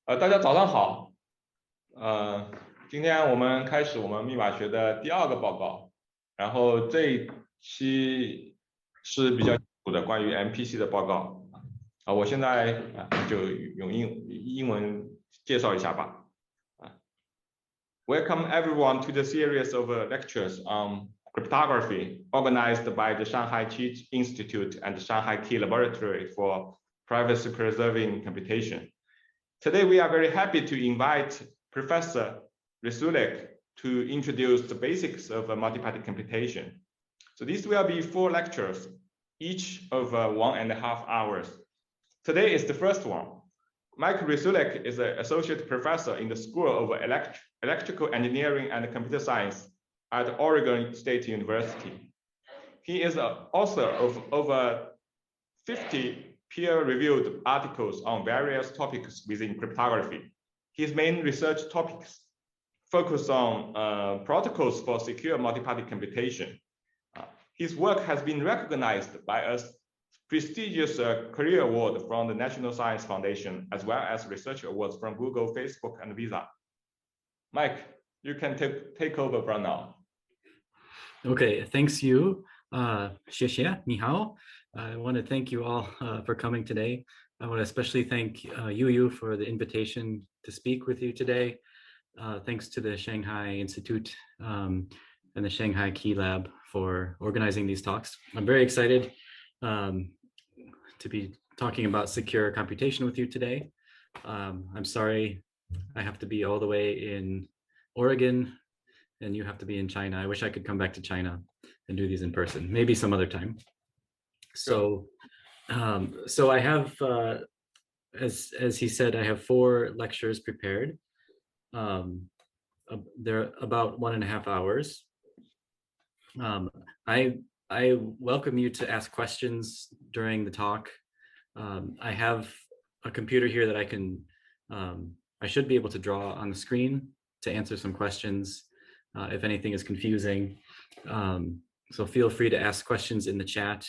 大家早上好。今天我们开始我们密码学的第二个报告，然后这一期是比较苦的关于 MPC 的报告。我现在就用英文介绍一下吧。Welcome everyone to the series of lectures on cryptography organized by the Shanghai Key Institute and the Shanghai Key Laboratory for Privacy Preserving Computation. Today, we are very happy to invite Professor Rosulek to introduce the basics of multi-party computation. So these will be 4 lectures, each of 1.5 hours. Today is the first one. Mike Rosulek is an associate professor in the School of Electrical Engineering and Computer Science at Oregon State University. He is the author of over 50 peer-reviewed articles on various topics within cryptography. His main research topics focus on protocols for secure multi-party computation. His work has been recognized by a prestigious career award from the National Science Foundation, as well as research awards from Google, Facebook, and Visa. Mike, you can take over from now. Okay, thanks you. 谢谢，你好。I want to thank you all for coming today. I want to especially thank Yu for the invitation to speak with you today. Thanks to the Shanghai Institute and the Shanghai Key Lab for organizing these talks. I'm very excited to be talking about secure computation with you today. I'm sorry I have to be all the way in Oregon and you have to be in China. I wish I could come back to China and do these in person, maybe some other time. So I have, as he said, I have 4 lectures prepared. They're about 1.5 hours. I welcome you to ask questions during the talk. I have a computer here that I should be able to draw on the screen to answer some questions if anything is confusing. So feel free to ask questions in the chat.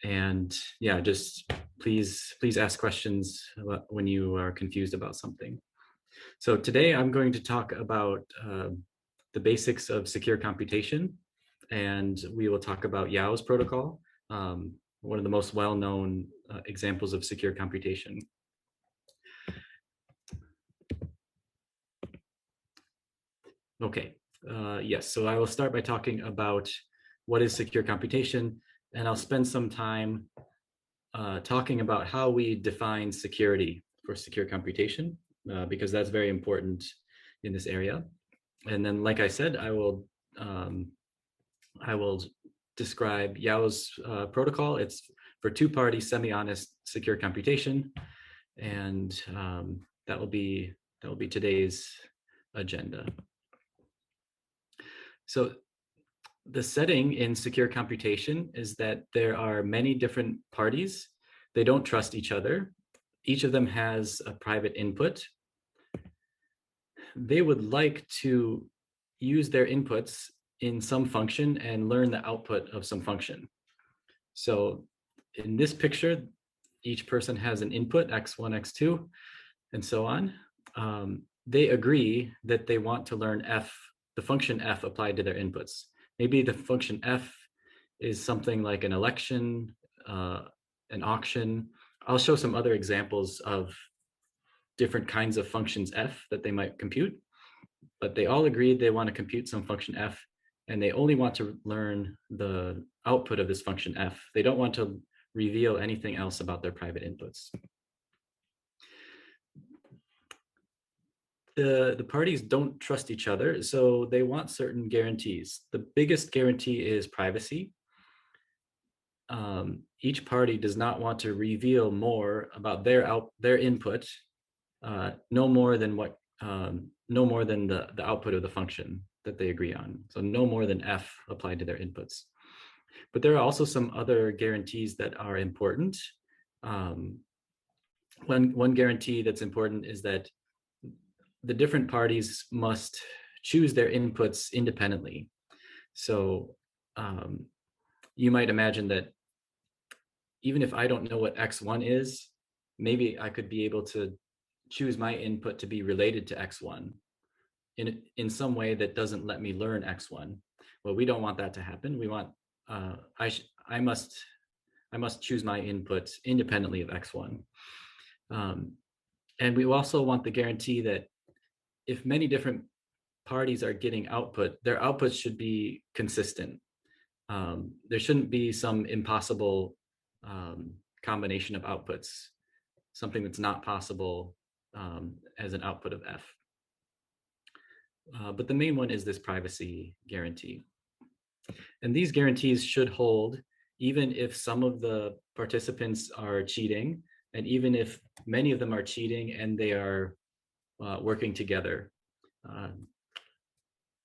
And yeah, just please ask questions when you are confused about something. So today I'm going to talk about the basics of secure computation, and we will talk about Yao's protocol, one of the most well-known examples of secure computation. Okay, yes, so I will start by talking about what is secure computation, and I'll spend some time talking about how we define security for secure computation, because that's very important in this area. And then, like I said, I will describe Yao's protocol. It's for 2-party semi-honest secure computation, and that will be today's agenda. So the setting in secure computation is that there are many different parties. They don't trust each other. Each of them has a private input. They would like to use their inputs in some function and learn the output of some function. So in this picture, each person has an input, x1, x2, and so on. They agree that they want to learn the function f applied to their inputs. Maybe the function f is something like an election, an auction. I'll show some other examples of different kinds of functions f that they might compute, but they all agreed they want to compute some function f, and they only want to learn the output of this function f. They don't want to reveal anything else about their private inputs. The parties don't trust each other, so they want certain guarantees. The biggest guarantee is privacy. Each party does not want to reveal more about their input, no more than the output of the function that they agree on. So no more than f applied to their inputs. But there are also some other guarantees that are important. One guarantee that's important is that the different parties must choose their inputs independently. So you might imagine that even if I don't know what x1 is, maybe I could be able to choose my input to be related to X1 in some way that doesn't let me learn X1. Well, we don't want that to happen. We want, I must choose my input independently of X1. And we also want the guarantee that if many different parties are getting output, their outputs should be consistent. There shouldn't be some impossible combination of outputs, something that's not possible as an output of F. But the main one is this privacy guarantee. And these guarantees should hold even if some of the participants are cheating, and even if many of them are cheating and they are working together.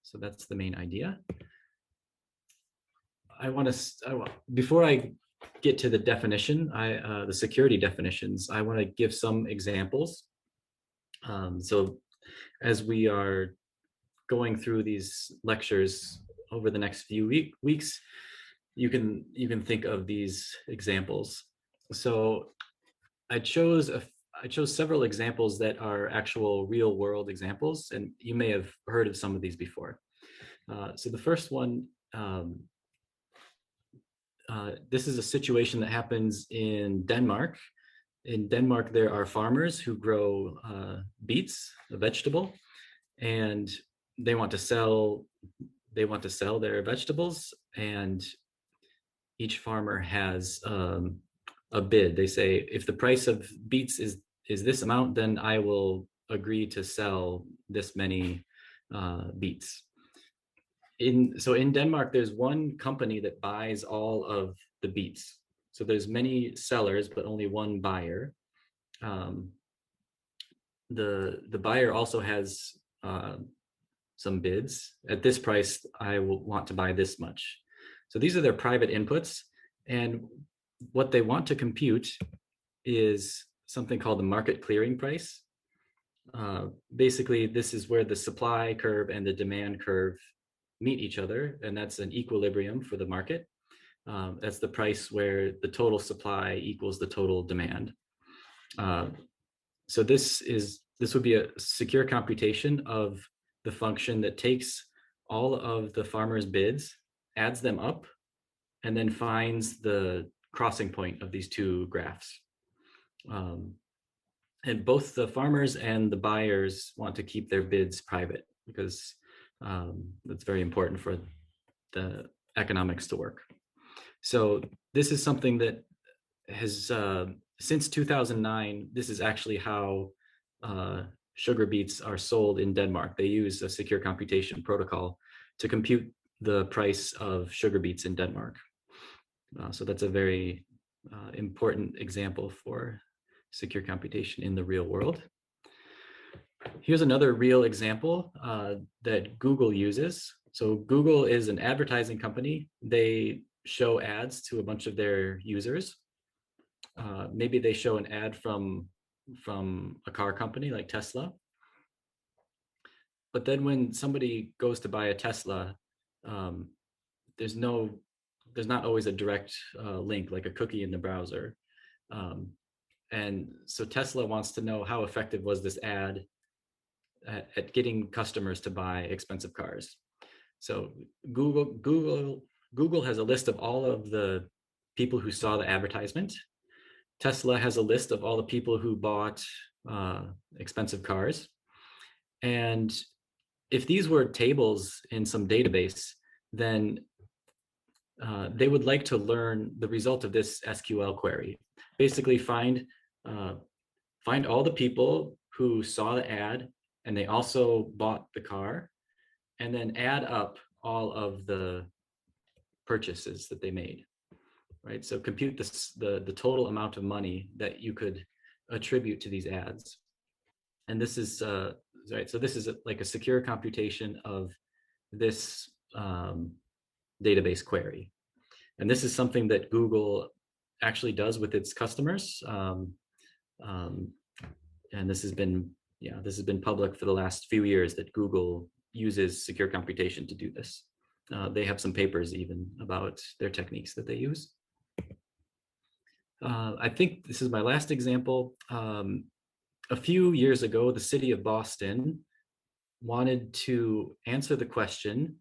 So that's the main idea. Before I get to the definition, the security definitions, I want to give some examples. So as we are going through these lectures over the next few weeks, you can think of these examples. So I chose several examples that are actual real world examples, and you may have heard of some of these before. So the first one, this is a situation that happens in Denmark. In Denmark, there are farmers who grow beets, a vegetable, and they want to sell their vegetables, and each farmer has a bid. They say, if the price of beets is this amount, then I will agree to sell this many beets. So in Denmark, there's one company that buys all of the beets. So there's many sellers, but only one buyer. The buyer also has some bids. At this price, I will want to buy this much. So these are their private inputs. And what they want to compute is something called the market clearing price. Basically, this is where the supply curve and the demand curve meet each other, and that's an equilibrium for the market. That's the price where the total supply equals the total demand. So this would be a secure computation of the function that takes all of the farmer's bids, adds them up, and then finds the crossing point of these two graphs. And both the farmers and the buyers want to keep their bids private because that's very important for the economics to work. So this is something that has, since 2009, this is actually how sugar beets are sold in Denmark. They use a secure computation protocol to compute the price of sugar beets in Denmark. So that's a very important example for secure computation in the real world. Here's another real example that Google uses. So Google is an advertising company. They show ads to a bunch of their users. Maybe they show an ad from a car company like Tesla. But then when somebody goes to buy a Tesla, there's not always a direct link, like a cookie in the browser. And so Tesla wants to know how effective was this ad at getting customers to buy expensive cars. So Google has a list of all of the people who saw the advertisement. Tesla has a list of all the people who bought expensive cars. And if these were tables in some database, then they would like to learn the result of this SQL query. Basically find all the people who saw the ad and they also bought the car, and then add up all of the purchases that they made, right? So compute the total amount of money that you could attribute to these ads. And this is, right, so this is like a secure computation of this database query. And this is something that Google actually does with its customers. And this has been public for the last few years that Google uses secure computation to do this. They have some papers even about their techniques that they use. I think this is my last example. A few years ago, the city of Boston wanted to answer the question,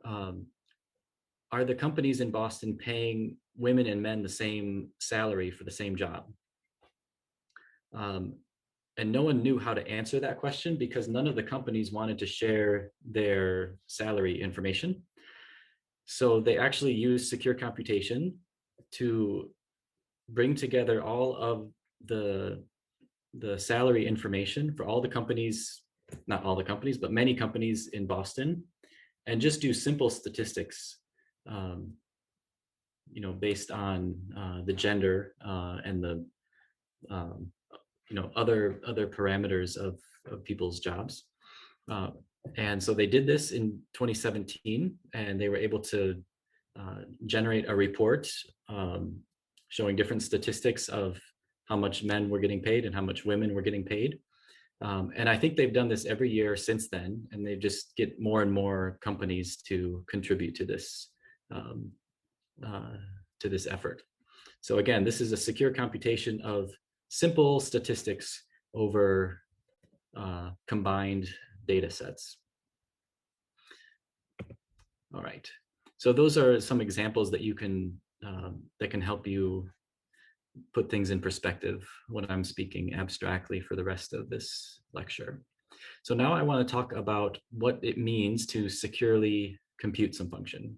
are the companies in Boston paying women and men the same salary for the same job? And no one knew how to answer that question because none of the companies wanted to share their salary information. So they actually used secure computation to bring together all of the salary information for all the companies, not all the companies, but many companies in Boston, and just do simple statistics, based on the gender and the other parameters of people's jobs. And so they did this in 2017, and they were able to generate a report showing different statistics of how much men were getting paid and how much women were getting paid. And I think they've done this every year since then, and they just get more and more companies to contribute to this effort. So again, this is a secure computation of simple statistics over combined data sets. All right. So those are some examples that you can that can help you put things in perspective when I'm speaking abstractly for the rest of this lecture. So now I want to talk about what it means to securely compute some function.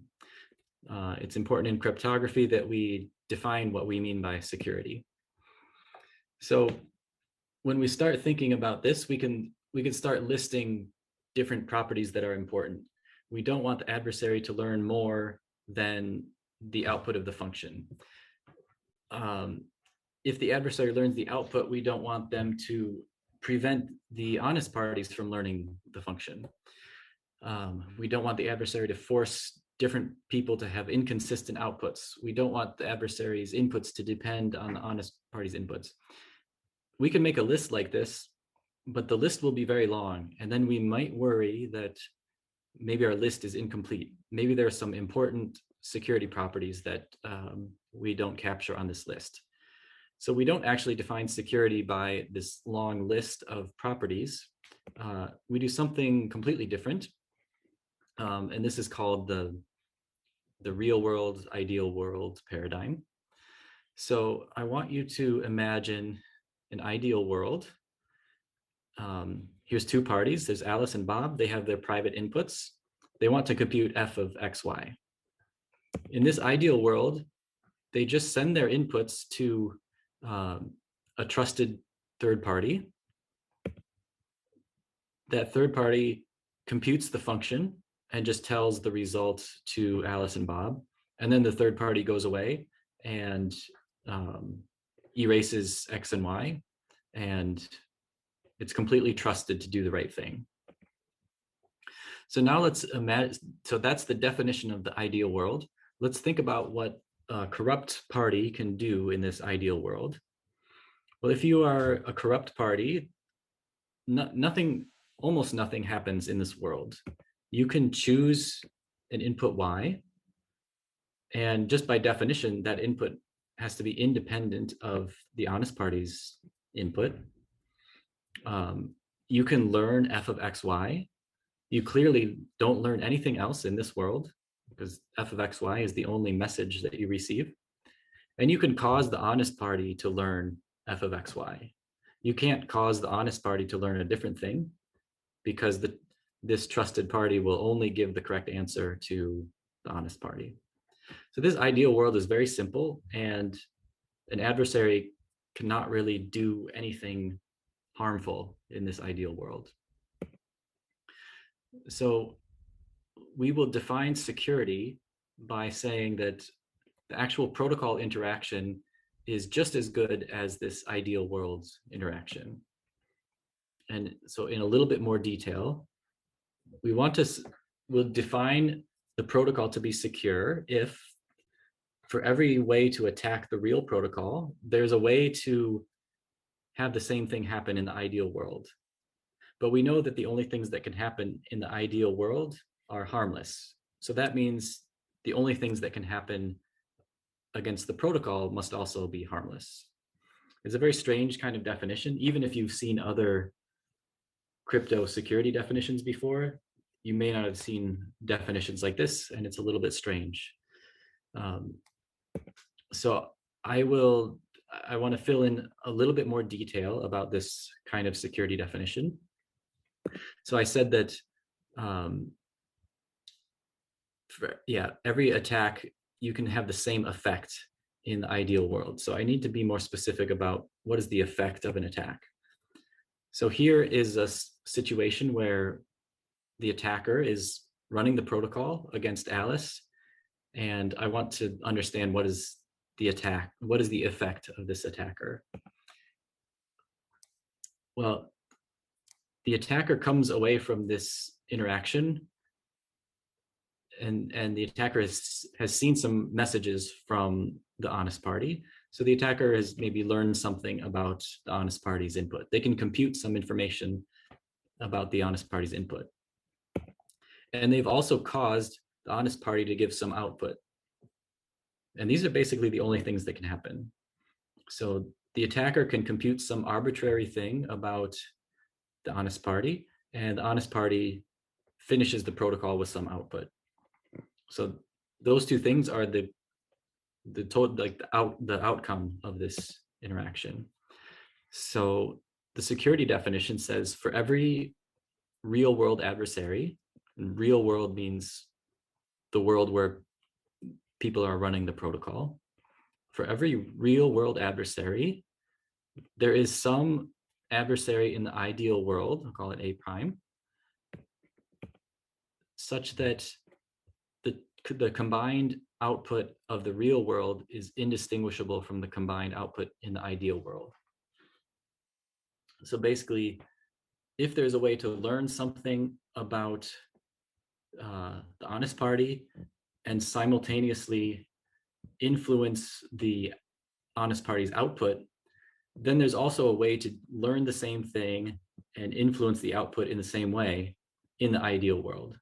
It's important in cryptography that we define what we mean by security. So when we start thinking about this, we can start listing different properties that are important. We don't want the adversary to learn more than the output of the function. If the adversary learns the output, we don't want them to prevent the honest parties from learning the function. We don't want the adversary to force different people to have inconsistent outputs. We don't want the adversary's inputs to depend on the honest party's inputs. We can make a list like this, but the list will be very long. And then we might worry that maybe our list is incomplete. Maybe there are some important security properties that we don't capture on this list. So we don't actually define security by this long list of properties. We do something completely different. And this is called the real world, ideal world paradigm. So I want you to imagine an ideal world. Here's two parties. There's Alice and Bob. They have their private inputs. They want to compute f of xy. In this ideal world, they just send their inputs to a trusted third party. That third party computes the function and just tells the result to Alice and Bob. And then the third party goes away and erases x and y, and it's completely trusted to do the right thing. So now let's imagine, so that's the definition of the ideal world. Let's think about what a corrupt party can do in this ideal world. Well, if you are a corrupt party, almost nothing happens in this world. You can choose an input y, and just by definition, that input has to be independent of the honest party's input. You can learn f of xy. You clearly don't learn anything else in this world because f of xy is the only message that you receive. And you can cause the honest party to learn f of xy. You can't cause the honest party to learn a different thing because this trusted party will only give the correct answer to the honest party. So this ideal world is very simple, and an adversary cannot really do anything harmful in this ideal world. So we will define security by saying that the actual protocol interaction is just as good as this ideal world interaction. And so in a little bit more detail, we'll define the protocol to be secure if for every way to attack the real protocol, there's a way to have the same thing happen in the ideal world. But we know that the only things that can happen in the ideal world are harmless. So that means the only things that can happen against the protocol must also be harmless. It's a very strange kind of definition. Even if you've seen other crypto security definitions before, you may not have seen definitions like this, and it's a little bit strange. So I want to fill in a little bit more detail about this kind of security definition. So I said that, every attack, you can have the same effect in the ideal world. So I need to be more specific about what is the effect of an attack. So here is a situation where the attacker is running the protocol against Alice, and I want to understand what is the effect of this attacker. Well, the attacker comes away from this interaction, and the attacker has seen some messages from the honest party. So the attacker has maybe learned something about the honest party's input. They can compute some information about the honest party's input. And they've also caused the honest party to give some output. And these are basically the only things that can happen. So the attacker can compute some arbitrary thing about the honest party, and the honest party finishes the protocol with some output. So those two things are the outcome of this interaction. So the security definition says for every real world adversary, and real world means the world where people are running the protocol. For every real world adversary, there is some adversary in the ideal world, I'll call it A prime, such that the combined output of the real world is indistinguishable from the combined output in the ideal world. So basically, if there's a way to learn something about the honest party and simultaneously influence the honest party's output, then there's also a way to learn the same thing and influence the output in the same way in the ideal world.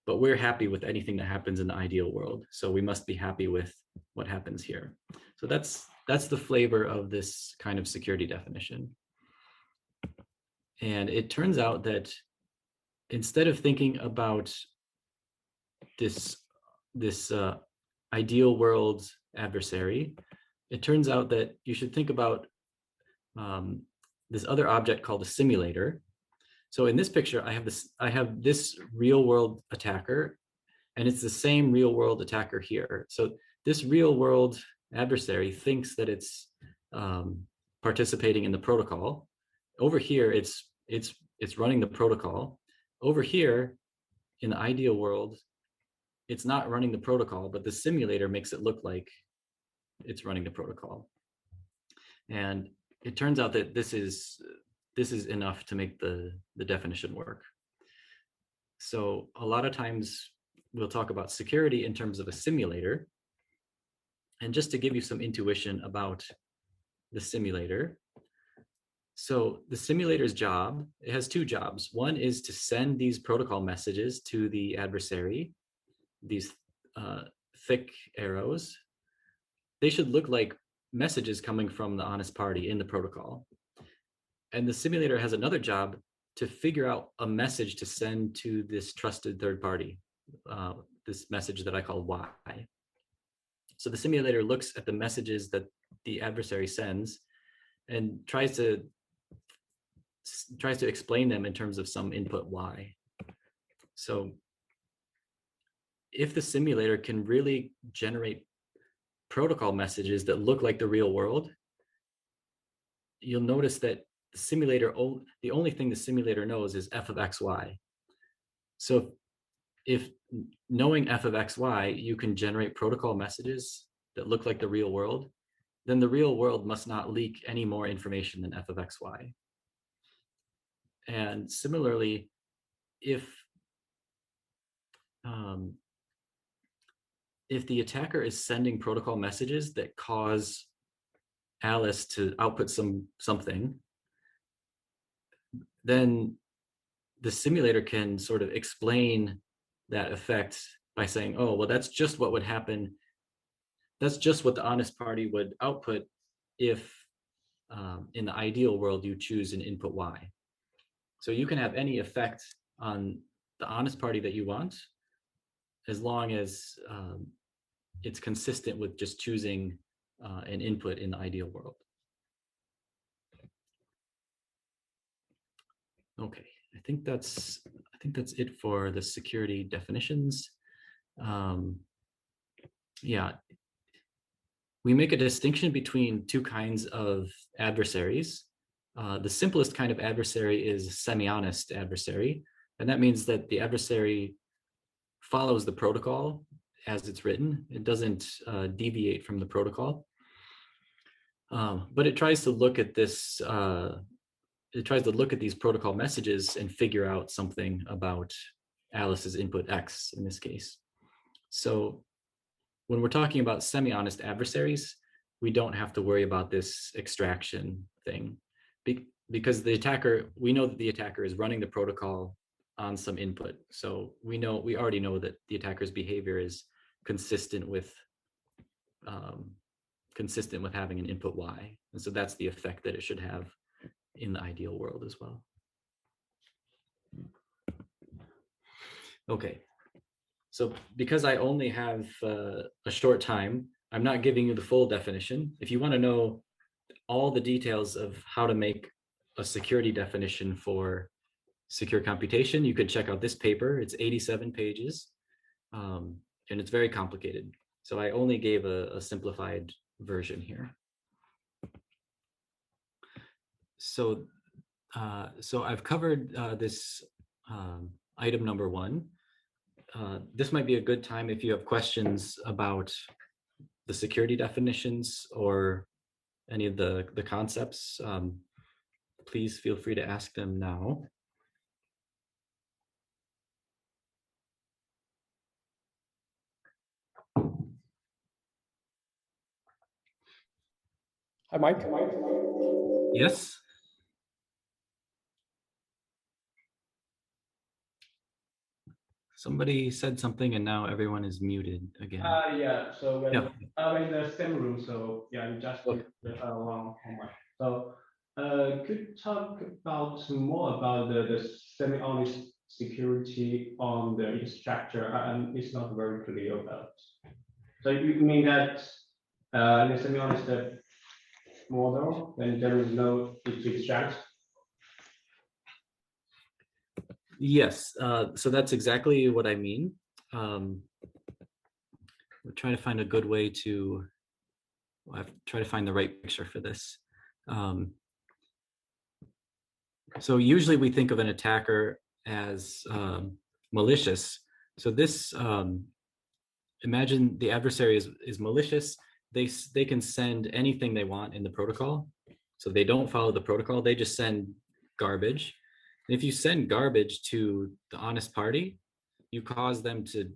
But we're happy with anything that happens in the ideal world, so we must be happy with what happens here. So that's the flavor of this kind of security definition. And it turns out that instead of thinking about this ideal world adversary, it turns out that you should think about this other object called a simulator. So in this picture, I have this real world attacker, and it's the same real world attacker here. So this real world adversary thinks that it's participating in the protocol. Over here, it's running the protocol. Over here, in the ideal world, it's not running the protocol, but the simulator makes it look like it's running the protocol. And it turns out that this is enough to make the definition work. So a lot of times we'll talk about security in terms of a simulator. And just to give you some intuition about the simulator. So the simulator's job, it has two jobs. One is to send these protocol messages to the adversary, these thick arrows. They should look like messages coming from the honest party in the protocol. And the simulator has another job to figure out a message to send to this trusted third party, this message that I call Y. So the simulator looks at the messages that the adversary sends and tries to explain them in terms of some input Y. So if the simulator can really generate protocol messages that look like the real world, you'll notice that the only thing the simulator knows is f of xy. So if knowing f of xy, you can generate protocol messages that look like the real world, then the real world must not leak any more information than f of xy. And similarly, if the attacker is sending protocol messages that cause Alice to output something, then the simulator can sort of explain that effect by saying, oh, well, that's just what would happen. that's just what the honest party would output if in the ideal world you choose an input Y. So you can have any effect on the honest party that you want, as long as it's consistent with just choosing an input in the ideal world. Okay, I think that's it for the security definitions. Yeah, we make a distinction between two kinds of adversaries. The simplest kind of adversary is semi-honest adversary, and that means that the adversary follows the protocol as it's written. It doesn't deviate from the protocol, but it tries to look at this. It tries to look at these protocol messages and figure out something about Alice's input X in this case. So when we're talking about semi-honest adversaries, we don't have to worry about this extraction thing, because the attacker, we know that the attacker is running the protocol on some input. So we already know that the attacker's behavior is consistent with having an input Y. And so that's the effect that it should have in the ideal world as well. Okay, so because I only have a short time, I'm not giving you the full definition. If you want to know all the details of how to make a security definition for secure computation, you could check out this paper. It's 87 pages, and it's very complicated. So I only gave a simplified version here. So I've covered this item number 1. This might be a good time if you have questions about the security definitions or any of the concepts. Please feel free to ask them now. Hi, Mike. Yes. Somebody said something and now everyone is muted again. Yeah, so I'm in the same room, so yeah, you just one homework. So could you talk about more about the semi-honest security on the infrastructure? And it's not very clear about. So you mean that in the semi-honest model, then there is no need to extract? Yes, so that's exactly what I mean. We're trying to find a good way to, I've tried to find the right picture for this. So usually we think of an attacker as malicious. So this, imagine the adversary is malicious. They can send anything they want in the protocol. So they don't follow the protocol, they just send garbage. And if you send garbage to the honest party, you cause them to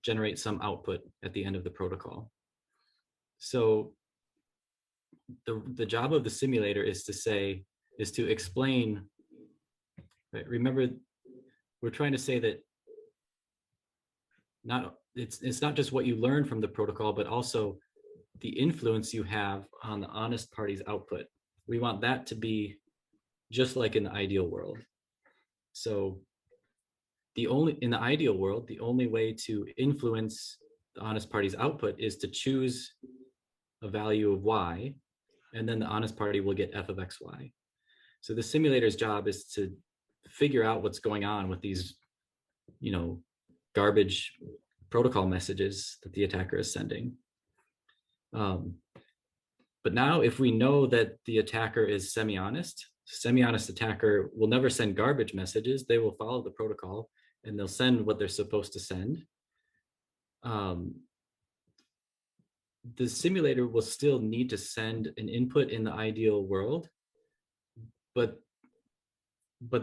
generate some output at the end of the protocol. So the job of the simulator is to explain, right? Remember, we're trying to say that it's not just what you learn from the protocol, but also the influence you have on the honest party's output. We want that to be just like in the ideal world. So in the ideal world, the only way to influence the honest party's output is to choose a value of Y, and then the honest party will get f of xy. So the simulator's job is to figure out what's going on with these, garbage protocol messages that the attacker is sending. But now if we know that the attacker is semi-honest attacker will never send garbage messages. They will follow the protocol and they'll send what they're supposed to send. The simulator will still need to send an input in the ideal world, but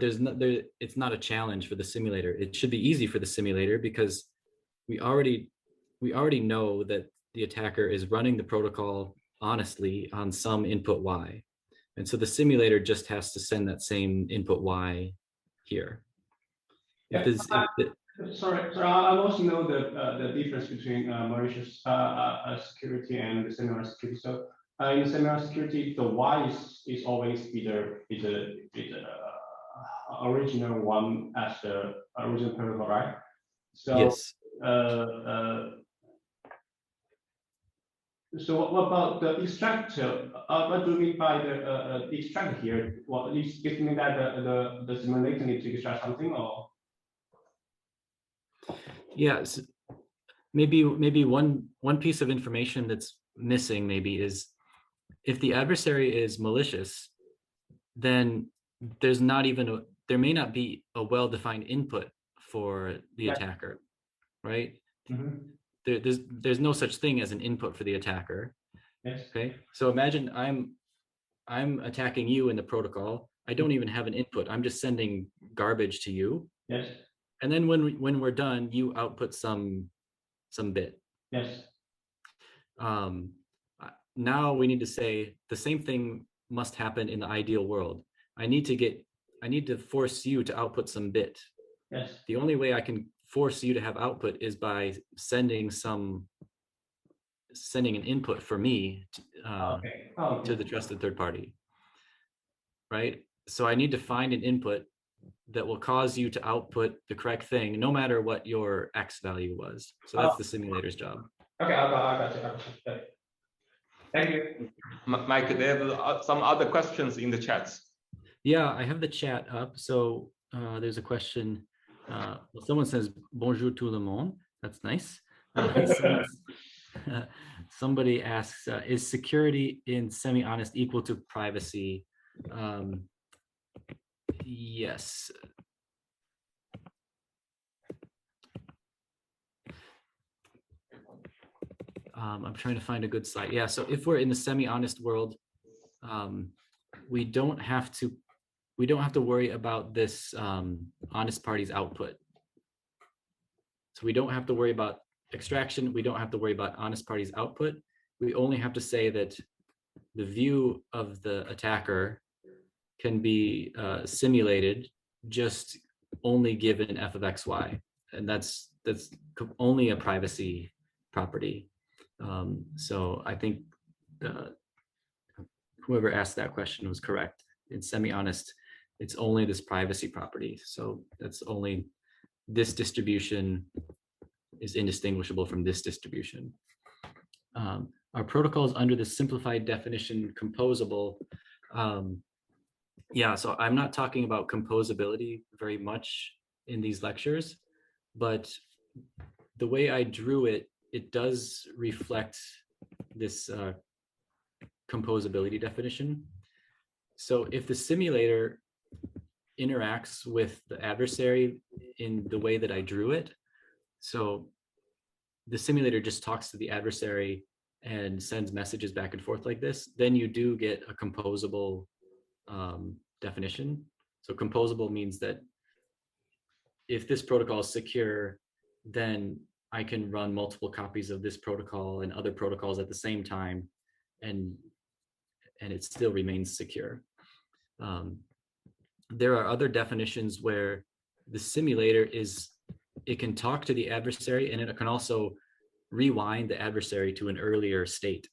it's not a challenge for the simulator. It should be easy for the simulator because we already know that the attacker is running the protocol honestly on some input Y. And so the simulator just has to send that same input Y here. Yeah. Sorry. I also know the difference between malicious security and the semi-honest security. So in semi-honest security, the Y is always either original one as the original protocol, right? So yes. So what about the extractor? What do you mean by the extractor here? Well, is it mean that the simulator needs to extract something, or? Yes, maybe one piece of information that's missing maybe is if the adversary is malicious, then there may not be a well-defined input for the attacker, right? Mm-hmm. There's no such thing as an input for the attacker. Yes. Okay, so imagine I'm attacking you in the protocol. I don't even have an input. I'm just sending garbage to you. Yes. And then when we're done, you output some bit. Yes. Now we need to say the same thing must happen in the ideal world. I need to force you to output some bit. Yes. The only way I can force you to have output is by sending an input for me to the trusted third party, right? So I need to find an input that will cause you to output the correct thing, no matter what your X value was. So that's the simulator's job. Okay, I got you. Thank you. Mike, there are some other questions in the chats. Yeah, I have the chat up. So there's a question. Someone says, bonjour tout le monde. That's nice. Somebody asks, is security in semi-honest equal to privacy? Yes. I'm trying to find a good slide. Yeah, so if we're in the semi-honest world, we don't have to worry about this honest party's output. So we don't have to worry about extraction. We don't have to worry about honest party's output. We only have to say that the view of the attacker can be simulated just only given f of xy, and that's only a privacy property. So I think whoever asked that question was correct. In semi-honest, it's only this privacy property. So that's only this distribution is indistinguishable from this distribution. Our protocols under the simplified definition composable. Yeah, so I'm not talking about composability very much in these lectures, but the way I drew it, it does reflect this composability definition. So if the simulator interacts with the adversary in the way that I drew it, so the simulator just talks to the adversary and sends messages back and forth like this, then you do get a composable definition. So composable means that if this protocol is secure, then I can run multiple copies of this protocol and other protocols at the same time, and it still remains secure. There are other definitions where the simulator it can talk to the adversary, and it can also rewind the adversary to an earlier state,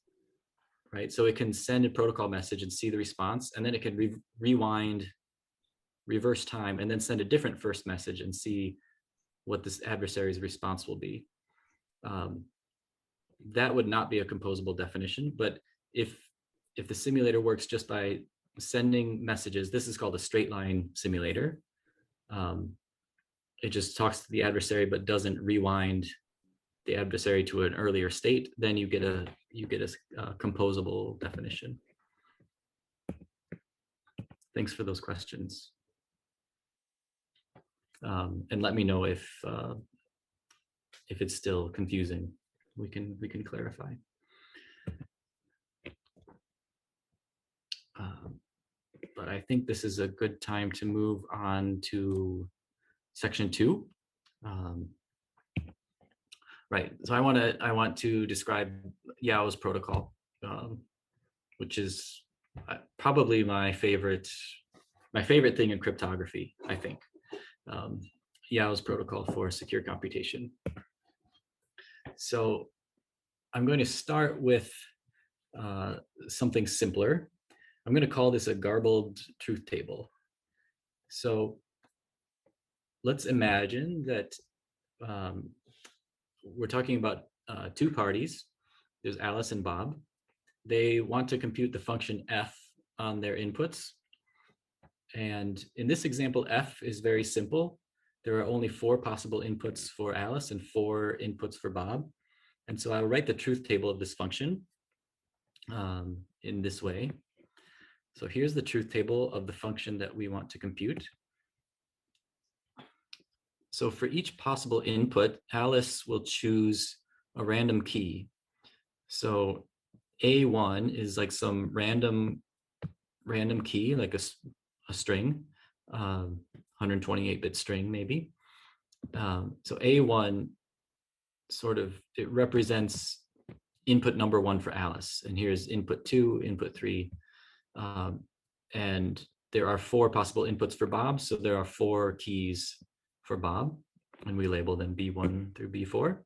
right? So it can send a protocol message and see the response, and then it can rewind, reverse time, and then send a different first message and see what this adversary's response will be. That would not be a composable definition, but if the simulator works just by sending messages, this is called a straight line simulator. It just talks to the adversary but doesn't rewind the adversary to an earlier state, then you get a composable definition. Thanks for those questions. And let me know if it's still confusing. We can clarify. But I think this is a good time to move on to section 2. Right. So I want to describe Yao's protocol, which is probably my favorite thing in cryptography, I think. Yao's protocol for secure computation. So I'm going to start with something simpler. I'm going to call this a garbled truth table. So let's imagine that we're talking about two parties. There's Alice and Bob. They want to compute the function f on their inputs. And in this example, f is very simple. There are only 4 possible inputs for Alice and 4 inputs for Bob. And so I'll write the truth table of this function in this way. So here's the truth table of the function that we want to compute. So for each possible input, Alice will choose a random key. So A1 is like some random key, like a string, 128-bit string maybe. So A1 sort of, it represents input number 1 for Alice. And here's input 2, input 3. And there are 4 possible inputs for Bob. So there are 4 keys for Bob, and we label them B1 through B4.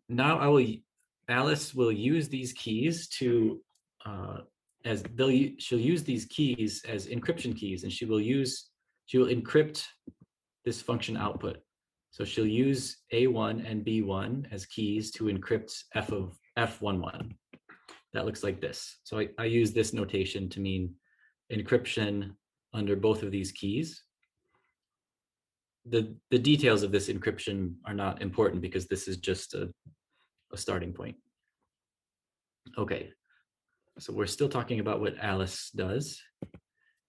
Now Alice will use these keys to, she'll use these keys as encryption keys, and she will encrypt this function output. So she'll use A1 and B1 as keys to encrypt f of F11. That looks like this. So I use this notation to mean encryption under both of these keys. The details of this encryption are not important because this is just a starting point. Okay, so we're still talking about what Alice does.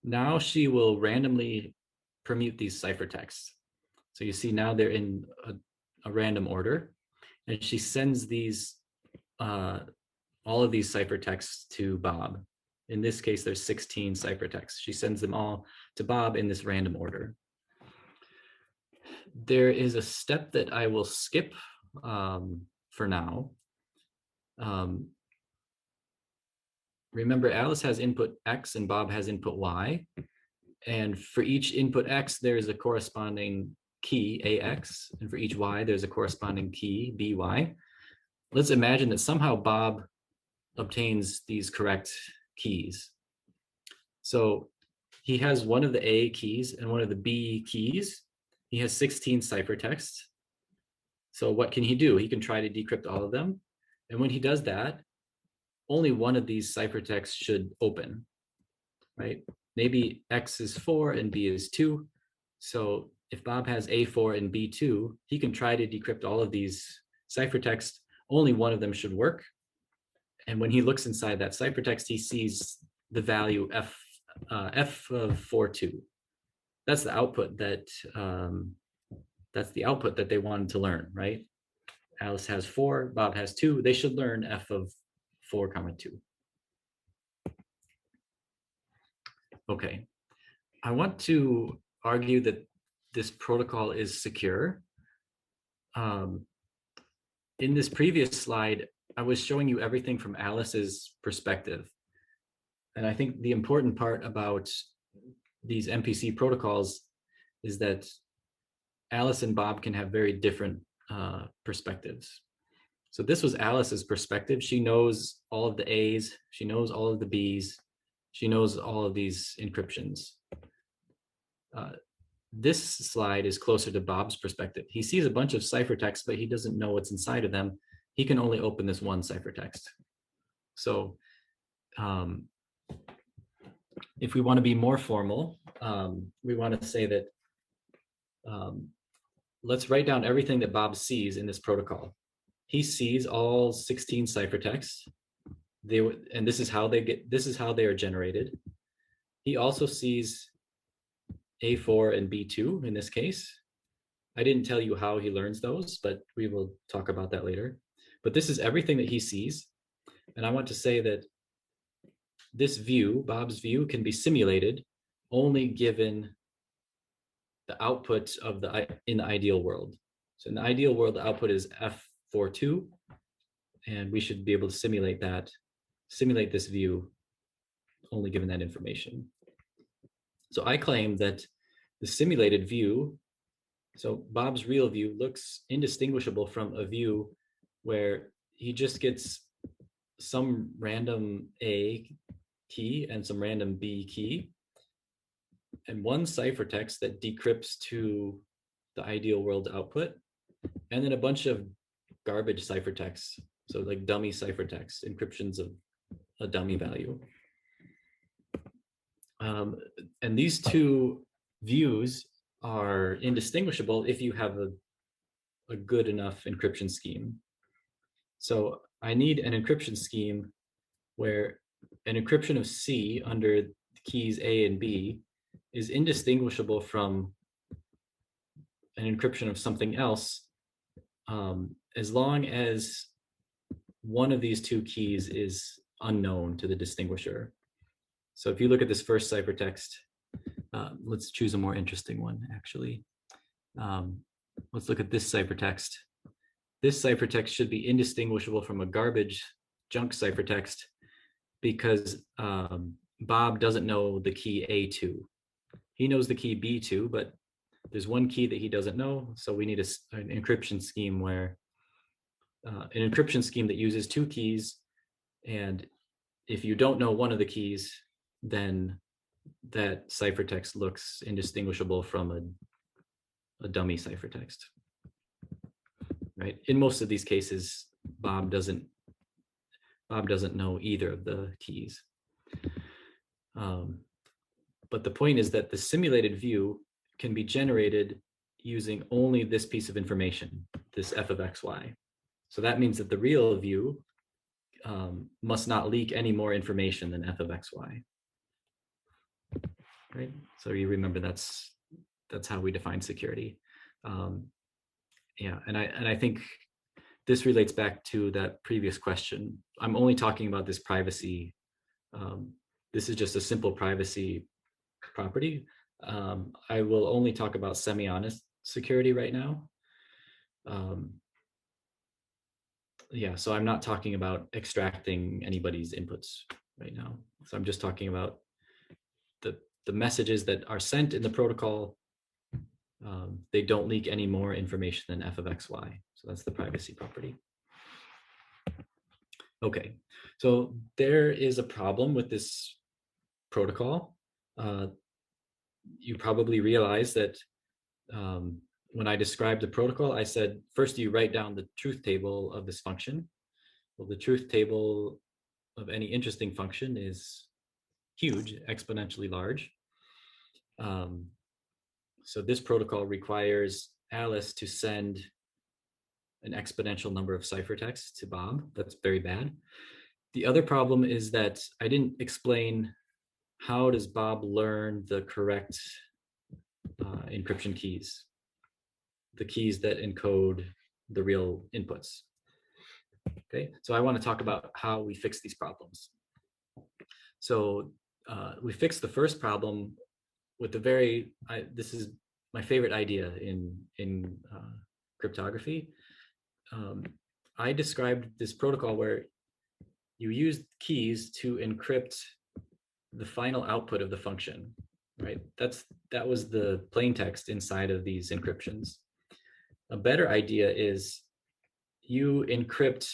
Now she will randomly permute these ciphertexts. So you see now they're in a random order, and she sends these all of these ciphertexts to Bob. In this case, there's 16 ciphertexts. She sends them all to Bob in this random order. There is a step that I will skip for now. Remember, Alice has input X and Bob has input Y. And for each input X, there's a corresponding key, AX. And for each Y, there's a corresponding key, BY. Let's imagine that somehow Bob obtains these correct keys. So he has one of the A keys and one of the B keys. He has 16 ciphertexts. So what can he do? He can try to decrypt all of them. And when he does that, only one of these ciphertexts should open, right? Maybe X is 4 and B is 2. So if Bob has A4 and B2, he can try to decrypt all of these ciphertexts. Only one of them should work. And when he looks inside that ciphertext, he sees the value F of 42. That's the output that they wanted to learn, right? Alice has 4, Bob has 2. They should learn F of 4, 2. Okay, I want to argue that this protocol is secure. In this previous slide, I was showing you everything from Alice's perspective. And I think the important part about these MPC protocols is that Alice and Bob can have very different perspectives. So this was Alice's perspective. She knows all of the A's, she knows all of the B's, she knows all of these encryptions. This slide is closer to Bob's perspective. He sees a bunch of ciphertexts, but he doesn't know what's inside of them. He can only open this one ciphertext. So if we want to be more formal, we want to say that let's write down everything that Bob sees in this protocol. He sees all 16 ciphertexts. And this is how they are generated. He also sees A4 and B2 in this case. I didn't tell you how he learns those, but we will talk about that later. But this is everything that he sees. And I want to say that this view, Bob's view, can be simulated only given the output of in the ideal world. So in the ideal world, the output is F42, and we should be able to simulate this view only given that information. So I claim that the simulated view, so Bob's real view looks indistinguishable from a view where he just gets some random A key and some random B key, and one ciphertext that decrypts to the ideal world output, and then a bunch of garbage ciphertexts, so like dummy ciphertext, encryptions of a dummy value. And these two views are indistinguishable if you have a good enough encryption scheme. So I need an encryption scheme where an encryption of C under the keys A and B is indistinguishable from an encryption of something else, as long as one of these two keys is unknown to the distinguisher. So if you look at this first ciphertext, let's choose a more interesting one, actually. Let's look at this ciphertext. This ciphertext should be indistinguishable from a garbage junk ciphertext because Bob doesn't know the key A2. He knows the key B2, but there's one key that he doesn't know. So we need an encryption scheme where an encryption scheme that uses two keys, and if you don't know one of the keys, then that ciphertext looks indistinguishable from a dummy ciphertext. Right? In most of these cases, Bob doesn't know either of the keys. But the point is that the simulated view can be generated using only this piece of information, this f of xy. So that means that the real view must not leak any more information than f of xy. Right? So you remember that's how we define security. Yeah, and I think this relates back to that previous question. I'm only talking about this privacy. This is just a simple privacy property. I will only talk about semi-honest security right now. Yeah, so I'm not talking about extracting anybody's inputs right now. So I'm just talking about the messages that are sent in the protocol. They don't leak any more information than f of xy. So that's the privacy property. Okay, so there is a problem with this protocol. You probably realize that when I described the protocol, I said, first you write down the truth table of this function. Well, the truth table of any interesting function is huge, exponentially large. So this protocol requires Alice to send an exponential number of ciphertexts to Bob. That's very bad. The other problem is that I didn't explain how does Bob learn the correct encryption keys, the keys that encode the real inputs. Okay, so I want to talk about how we fix these problems. So we fixed the first problem with the this is my favorite idea in cryptography. I described this protocol where you use keys to encrypt the final output of the function, right? That was the plain text inside of these encryptions. A better idea is you encrypt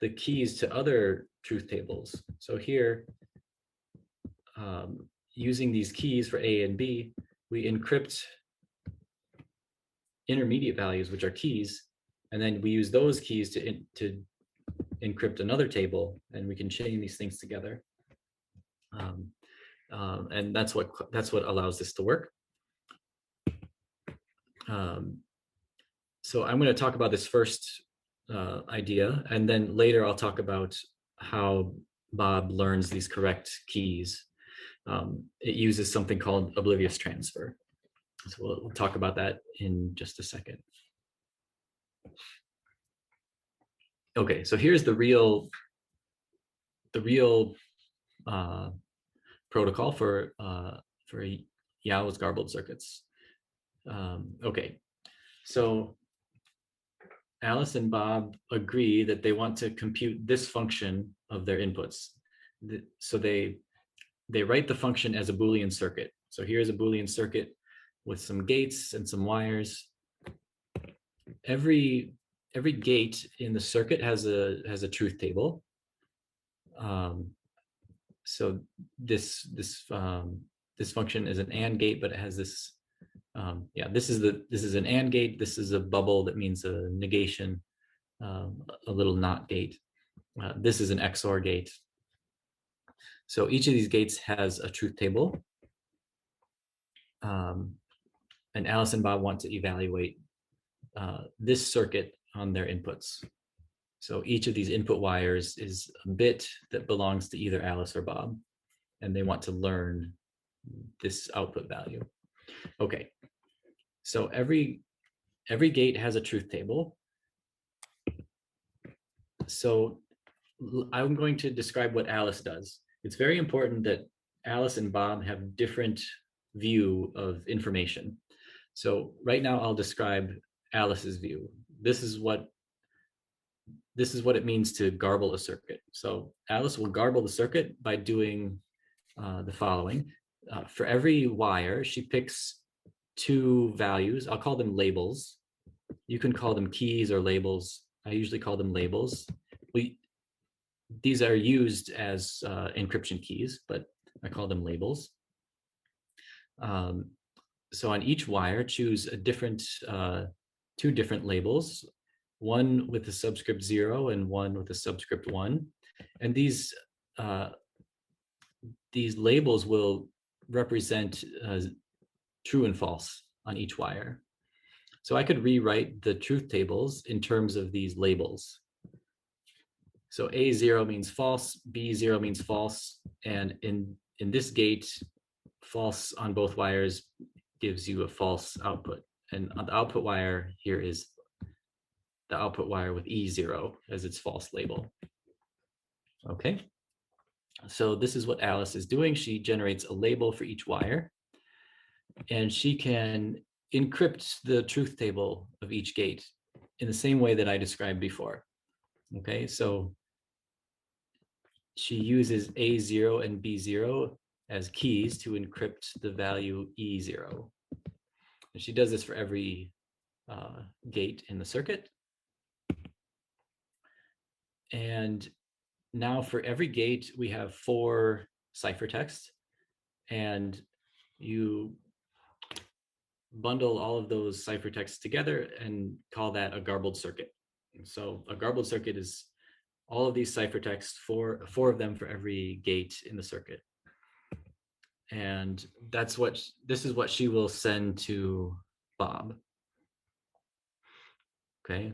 the keys to other truth tables. So here, using these keys for A and B, we encrypt intermediate values, which are keys, and then we use those keys to encrypt another table, and we can chain these things together. And that's what allows this to work. So I'm going to talk about this first idea, and then later I'll talk about how Bob learns these correct keys. It uses something called oblivious transfer. So we'll talk about that in just a second. Okay, so here's the real protocol for Yao's garbled circuits. Okay, so Alice and Bob agree that they want to compute this function of their inputs. So they write the function as a Boolean circuit. So here's a Boolean circuit with some gates and some wires. Every gate in the circuit has a truth table. So this function is an AND gate, but it has this. This is an AND gate. This is a bubble that means a negation, a little NOT gate. This is an XOR gate. So each of these gates has a truth table. And Alice and Bob want to evaluate this circuit on their inputs. So each of these input wires is a bit that belongs to either Alice or Bob, and they want to learn this output value. Okay, so every gate has a truth table. So I'm going to describe what Alice does. It's very important that Alice and Bob have different view of information. So right now I'll describe Alice's view. This is what it means to garble a circuit. So Alice will garble the circuit by doing the following. For every wire, she picks two values. I'll call them labels. You can call them keys or labels. I usually call them labels. These are used as encryption keys, but I call them labels. So on each wire, choose a different, two different labels, one with the subscript 0 and one with the subscript 1. And these labels will represent true and false on each wire. So I could rewrite the truth tables in terms of these labels. So A0 means false, B0 means false, and in this gate, false on both wires gives you a false output. And on the output wire here is the output wire with E0 as its false label. Okay, so this is what Alice is doing. She generates a label for each wire, and she can encrypt the truth table of each gate in the same way that I described before. Okay, so she uses A0 and B0 as keys to encrypt the value E0. And she does this for every gate in the circuit. And now for every gate, we have 4 ciphertexts, and you bundle all of those ciphertexts together and call that a garbled circuit. So a garbled circuit is all of these ciphertexts, 4 of them for every gate in the circuit. And this is what she will send to Bob. Okay.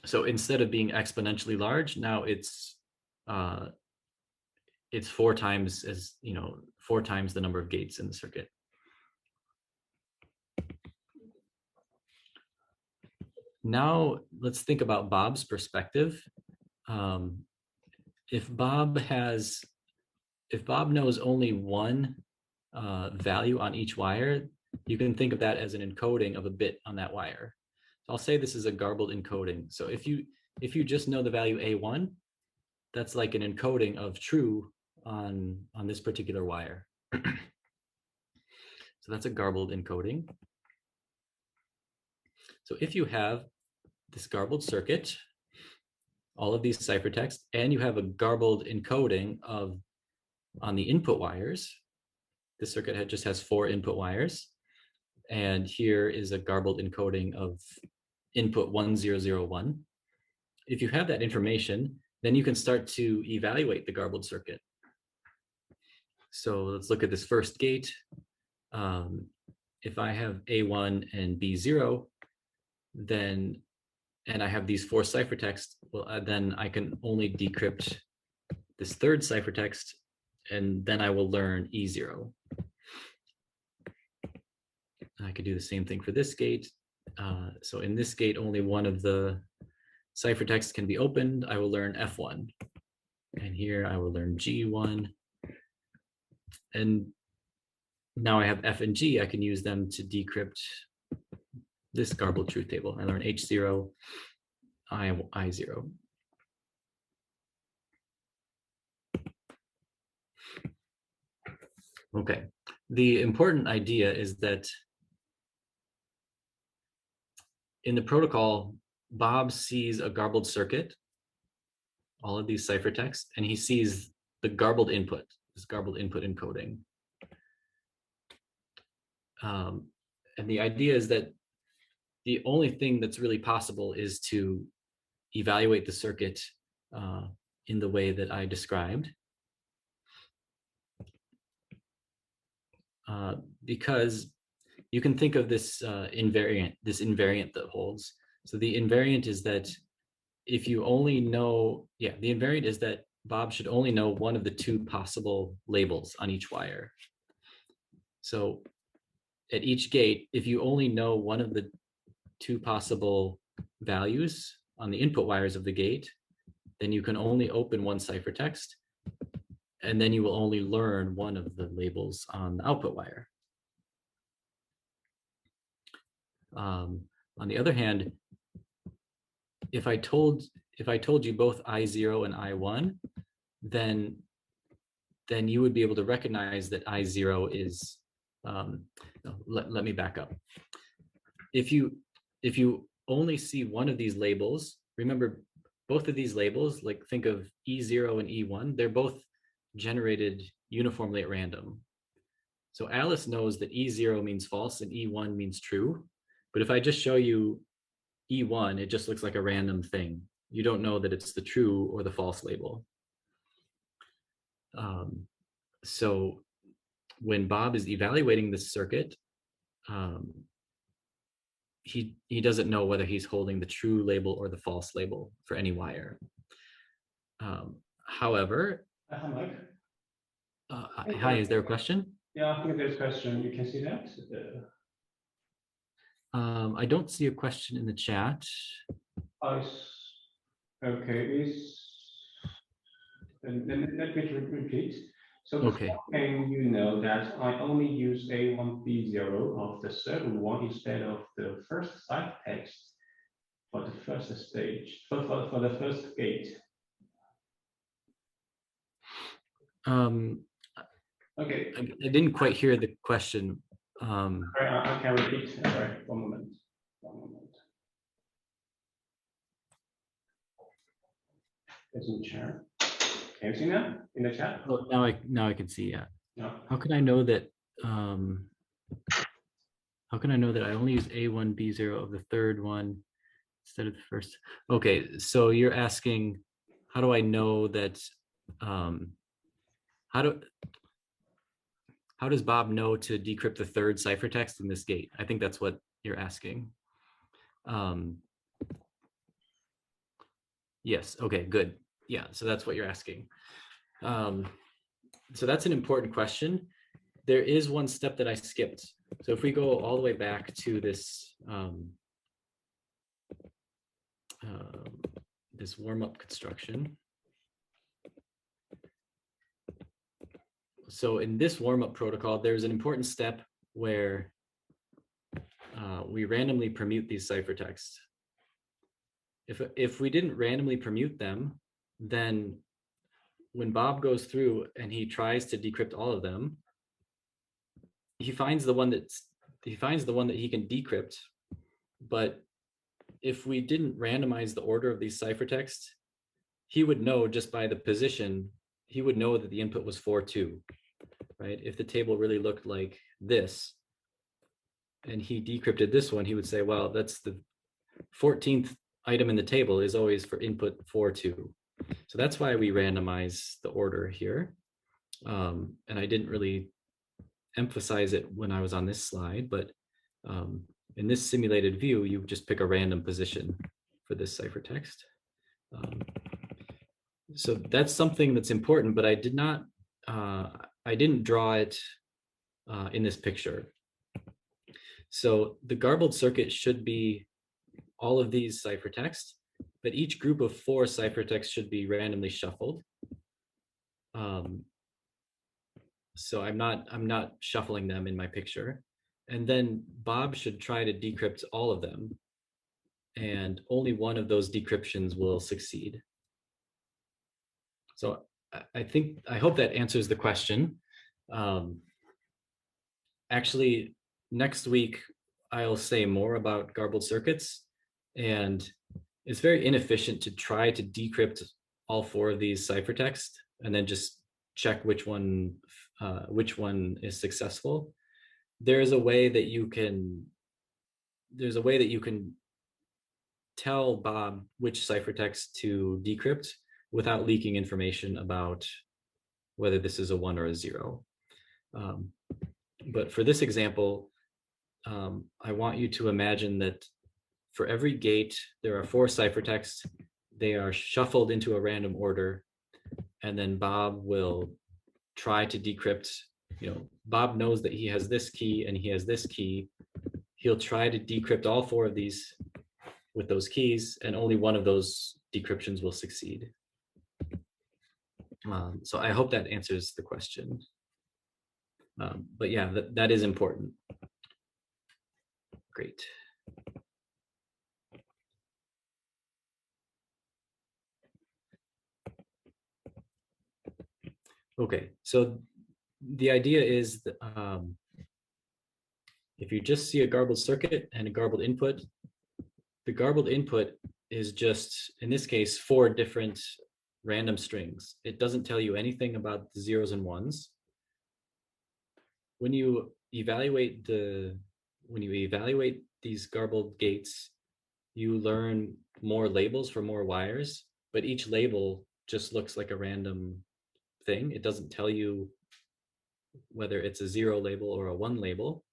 So instead of being exponentially large, now it's 4 times the number of gates in the circuit. Now let's think about Bob's perspective. If Bob knows only one value on each wire, you can think of that as an encoding of a bit on that wire. So I'll say this is a garbled encoding. So if you just know the value A1, that's like an encoding of true on this particular wire. So that's a garbled encoding. So if you have this garbled circuit, all of these ciphertexts, and you have a garbled encoding on the input wires, this circuit just has 4 input wires, and here is a garbled encoding of input 1001. If you have that information, then you can start to evaluate the garbled circuit. So let's look at this first gate. If I have A1 and B0, and I have these 4 ciphertexts, well, then I can only decrypt this third ciphertext, and then I will learn E0. I could do the same thing for this gate. So in this gate, only one of the ciphertexts can be opened. I will learn F1. And here I will learn G1. And now I have F and G. I can use them to decrypt this garbled truth table. I learn H0, I0. Okay, the important idea is that in the protocol, Bob sees a garbled circuit, all of these ciphertexts, and he sees the garbled input, this garbled input encoding. And the idea is that the only thing that's really possible is to evaluate the circuit in the way that I described. Because you can think of this invariant that holds. So the invariant is that if you only know, the invariant is that Bob should only know one of the two possible labels on each wire. So at each gate, if you only know one of the two possible values on the input wires of the gate, then you can only open one ciphertext, and then you will only learn one of the labels on the output wire. On the other hand, if I told you both I0 and I1, then you would be able to recognize that I0 is, let me back up. If you only see one of these labels, remember both of these labels, like think of E0 and E1, they're both generated uniformly at random. So Alice knows that E0 means false and E1 means true. But if I just show you E1, it just looks like a random thing. You don't know that it's the true or the false label. So when Bob is evaluating this circuit, he doesn't know whether he's holding the true label or the false label for any wire. However, hi, Mike. Hi, is there a question? Yeah, I think there's a question. You can see that. I don't see a question in the chat. Okay, let me repeat. So okay. And you know that I only use A1, B0 of the third one instead of the first ciphertext for the first stage, for the first gate. Okay. I didn't quite hear the question. I can repeat. Sorry, one moment. It's in the chat. Can you see now in the chat? Oh, now I can see. Yeah. No. How can I know that? How can I know that I only use A1, B0 of the third one instead of the first? Okay, so you're asking, how do I know that? How does Bob know to decrypt the third ciphertext in this gate? I think that's what you're asking. Yes, okay, good. Yeah, so that's what you're asking. So that's an important question. There is one step that I skipped. So if we go all the way back to this, this warm-up construction. So in this warm-up protocol, there's an important step where we randomly permute these ciphertexts. If we didn't randomly permute them, then when Bob goes through and he tries to decrypt all of them, he finds the one that he can decrypt. But if we didn't randomize the order of these ciphertexts, he would know just by the position, he would know that the input was 4-2, right? If the table really looked like this and he decrypted this one, he would say, well, that's the 14th item in the table is always for input 4-2. So that's why we randomize the order here. And I didn't really emphasize it when I was on this slide, but in this simulated view, you just pick a random position for this ciphertext. So that's something that's important, but I didn't draw it in this picture. So the garbled circuit should be all of these ciphertexts, but each group of 4 ciphertexts should be randomly shuffled. So I'm not shuffling them in my picture. And then Bob should try to decrypt all of them. And only one of those decryptions will succeed. So I hope that answers the question. actually, next week, I'll say more about garbled circuits, and it's very inefficient to try to decrypt all 4 of these ciphertext and then just check which one is successful. There's a way that you can tell Bob which ciphertext to decrypt without leaking information about whether this is a 1 or a 0. But for this example, I want you to imagine that for every gate, there are 4 ciphertexts. They are shuffled into a random order, and then Bob will try to decrypt. Bob knows that he has this key and he has this key. He'll try to decrypt all 4 of these with those keys, and only one of those decryptions will succeed. So I hope that answers the question. But yeah, that is important. Great. Okay, so the idea is that if you just see a garbled circuit and a garbled input, the garbled input is just, in this case, 4 different random strings. It doesn't tell you anything about the 0s and 1s. When you evaluate these garbled gates, you learn more labels for more wires, but each label just looks like a random thing. It doesn't tell you whether it's a 0 label or a 1 label.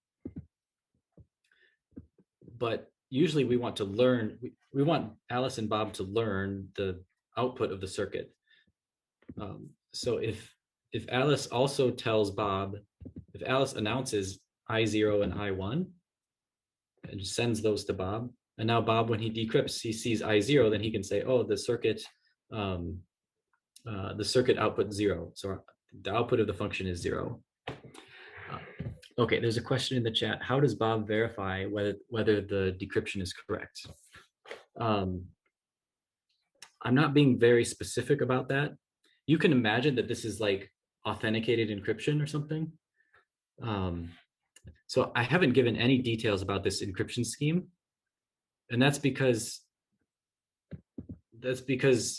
But usually we want Alice and Bob to learn the output of the circuit. So if Alice also tells Bob, if Alice announces I0 and I1 and sends those to Bob, and now Bob, when he decrypts, he sees I0, then he can say, oh, the circuit output 0. So the output of the function is 0. Okay, there's a question in the chat. How does Bob verify whether the decryption is correct? I'm not being very specific about that. You can imagine that this is like authenticated encryption or something. So I haven't given any details about this encryption scheme, and that's because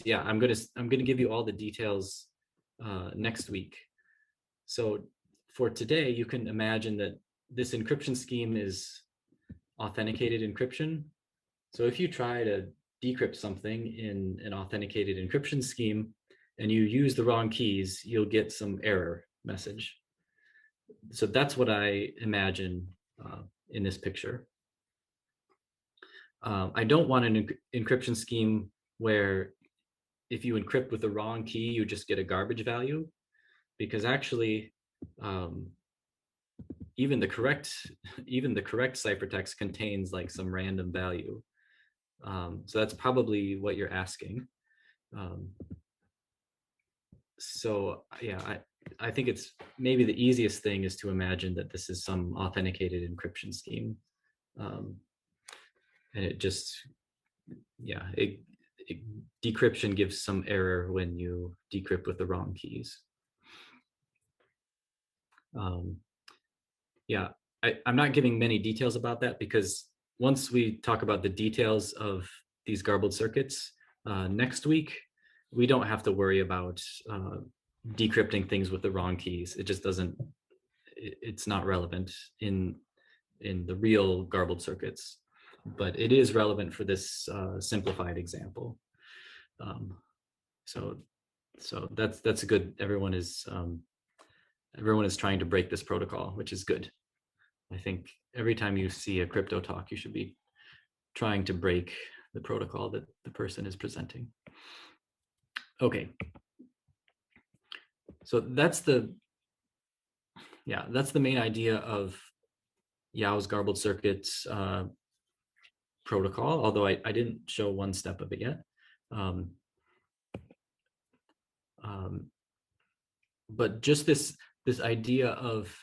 yeah, I'm gonna give you all the details next week. So for today, you can imagine that this encryption scheme is authenticated encryption. So if you try to decrypt something in an authenticated encryption scheme and you use the wrong keys, you'll get some error message. So that's what I imagine in this picture. I don't want an encryption scheme where if you encrypt with the wrong key, you just get a garbage value, because actually even the correct ciphertext contains like some random value. So that's probably what you're asking. So yeah, I think it's maybe the easiest thing is to imagine that this is some authenticated encryption scheme. And it just, yeah, decryption gives some error when you decrypt with the wrong keys. Yeah, I'm not giving many details about that, because once we talk about the details of these garbled circuits next week, we don't have to worry about decrypting things with the wrong keys. It just doesn't, it's not relevant in the real garbled circuits, but it is relevant for this simplified example. So that's a good, everyone is trying to break this protocol, which is good. I think every time you see a crypto talk, you should be trying to break the protocol that the person is presenting. Okay. So that's the main idea of Yao's garbled circuits protocol, although I didn't show one step of it yet. But just this idea of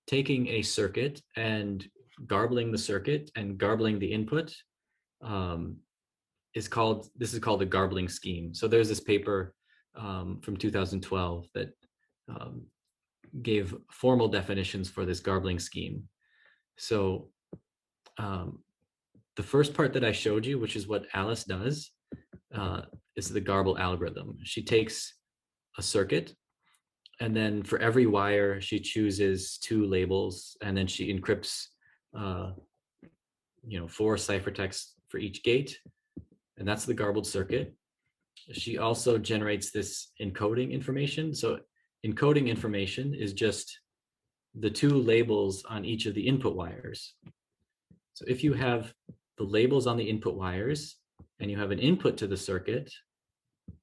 taking a circuit and garbling the circuit and garbling the input is called a garbling scheme. So there's this paper from 2012 that gave formal definitions for this garbling scheme. So the first part that I showed you, which is what Alice does, is the garble algorithm. She takes a circuit, and then for every wire, she chooses 2 labels, and then she encrypts 4 ciphertexts for each gate, and that's the garbled circuit. She also generates this encoding information. So encoding information is just the 2 labels on each of the input wires. So if you have the labels on the input wires and you have an input to the circuit,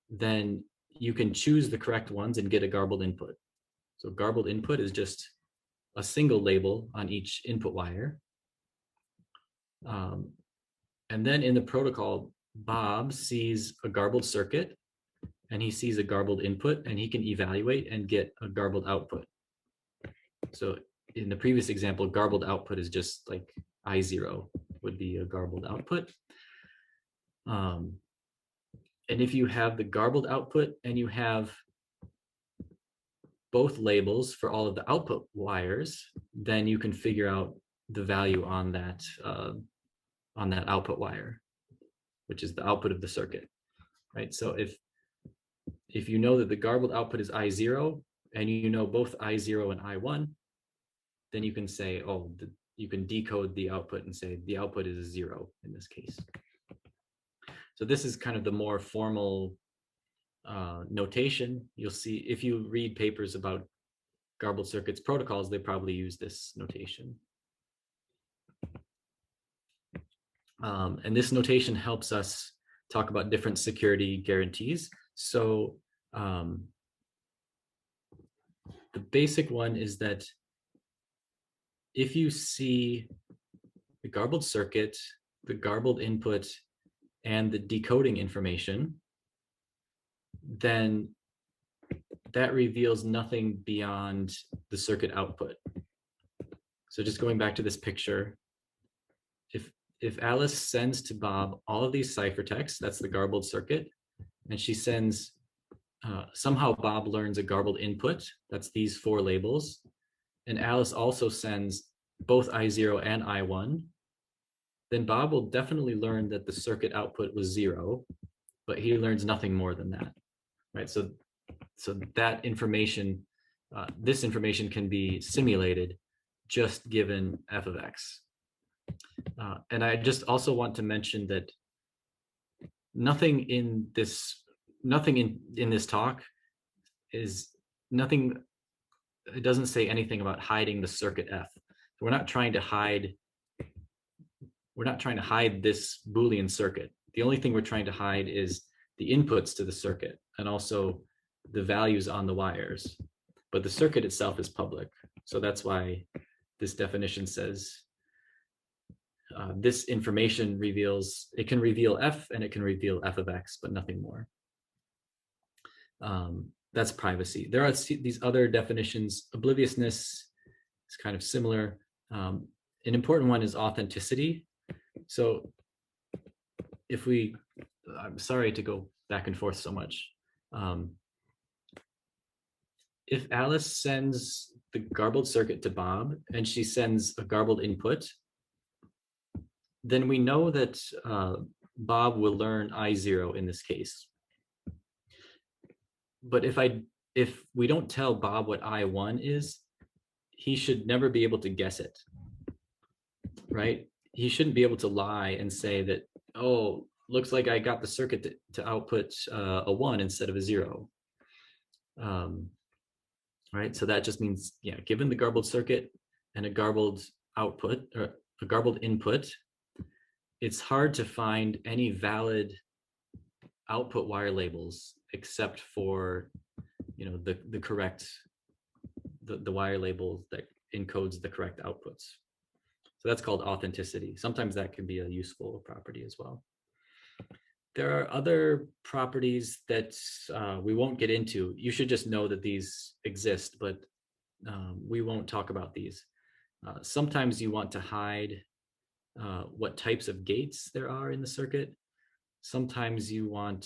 then you can choose the correct ones and get a garbled input. So garbled input is just a single label on each input wire. And then in the protocol, Bob sees a garbled circuit and he sees a garbled input, and he can evaluate and get a garbled output. So in the previous example, garbled output is just like I0 would be a garbled output. And if you have the garbled output and you have both labels for all of the output wires, then you can figure out the value on that output wire, which is the output of the circuit, right? So if you know that the garbled output is I0 and you know both I0 and I1, then you can say, you can decode the output and say the output is 0 in this case. So this is kind of the more formal notation. You'll see if you read papers about garbled circuits protocols, they probably use this notation. And this notation helps us talk about different security guarantees. So the basic one is that if you see the garbled circuit, the garbled input, and the decoding information, then that reveals nothing beyond the circuit output. So just going back to this picture, if Alice sends to Bob all of these ciphertexts, that's the garbled circuit, and she sends, somehow Bob learns a garbled input, that's these 4 labels, and Alice also sends both I0 and I1, then Bob will definitely learn that the circuit output was 0, but he learns nothing more than that, right? So that information, this information can be simulated just given f of x. And I just also want to mention that nothing in this talk is nothing. It doesn't say anything about hiding the circuit f. We're not trying to hide this Boolean circuit. The only thing we're trying to hide is the inputs to the circuit and also the values on the wires. But the circuit itself is public. So that's why this definition says this information reveals, it can reveal f and it can reveal f of x, but nothing more. That's privacy. There are these other definitions. Obliviousness is kind of similar. An important one is authenticity. So I'm sorry to go back and forth so much. If Alice sends the garbled circuit to Bob and she sends a garbled input, then we know that Bob will learn I0 in this case. But if we don't tell Bob what I1 is, he should never be able to guess it, right? He shouldn't be able to lie and say that, oh, looks like I got the circuit to output a 1 instead of a 0. Right, so that just means, given the garbled circuit and a garbled output or a garbled input, it's hard to find any valid output wire labels except for, the correct, the wire label that encodes the correct outputs. So that's called authenticity. Sometimes that can be a useful property as well. There are other properties that we won't get into. You should just know that these exist, but we won't talk about these. Sometimes you want to hide what types of gates there are in the circuit. Sometimes you want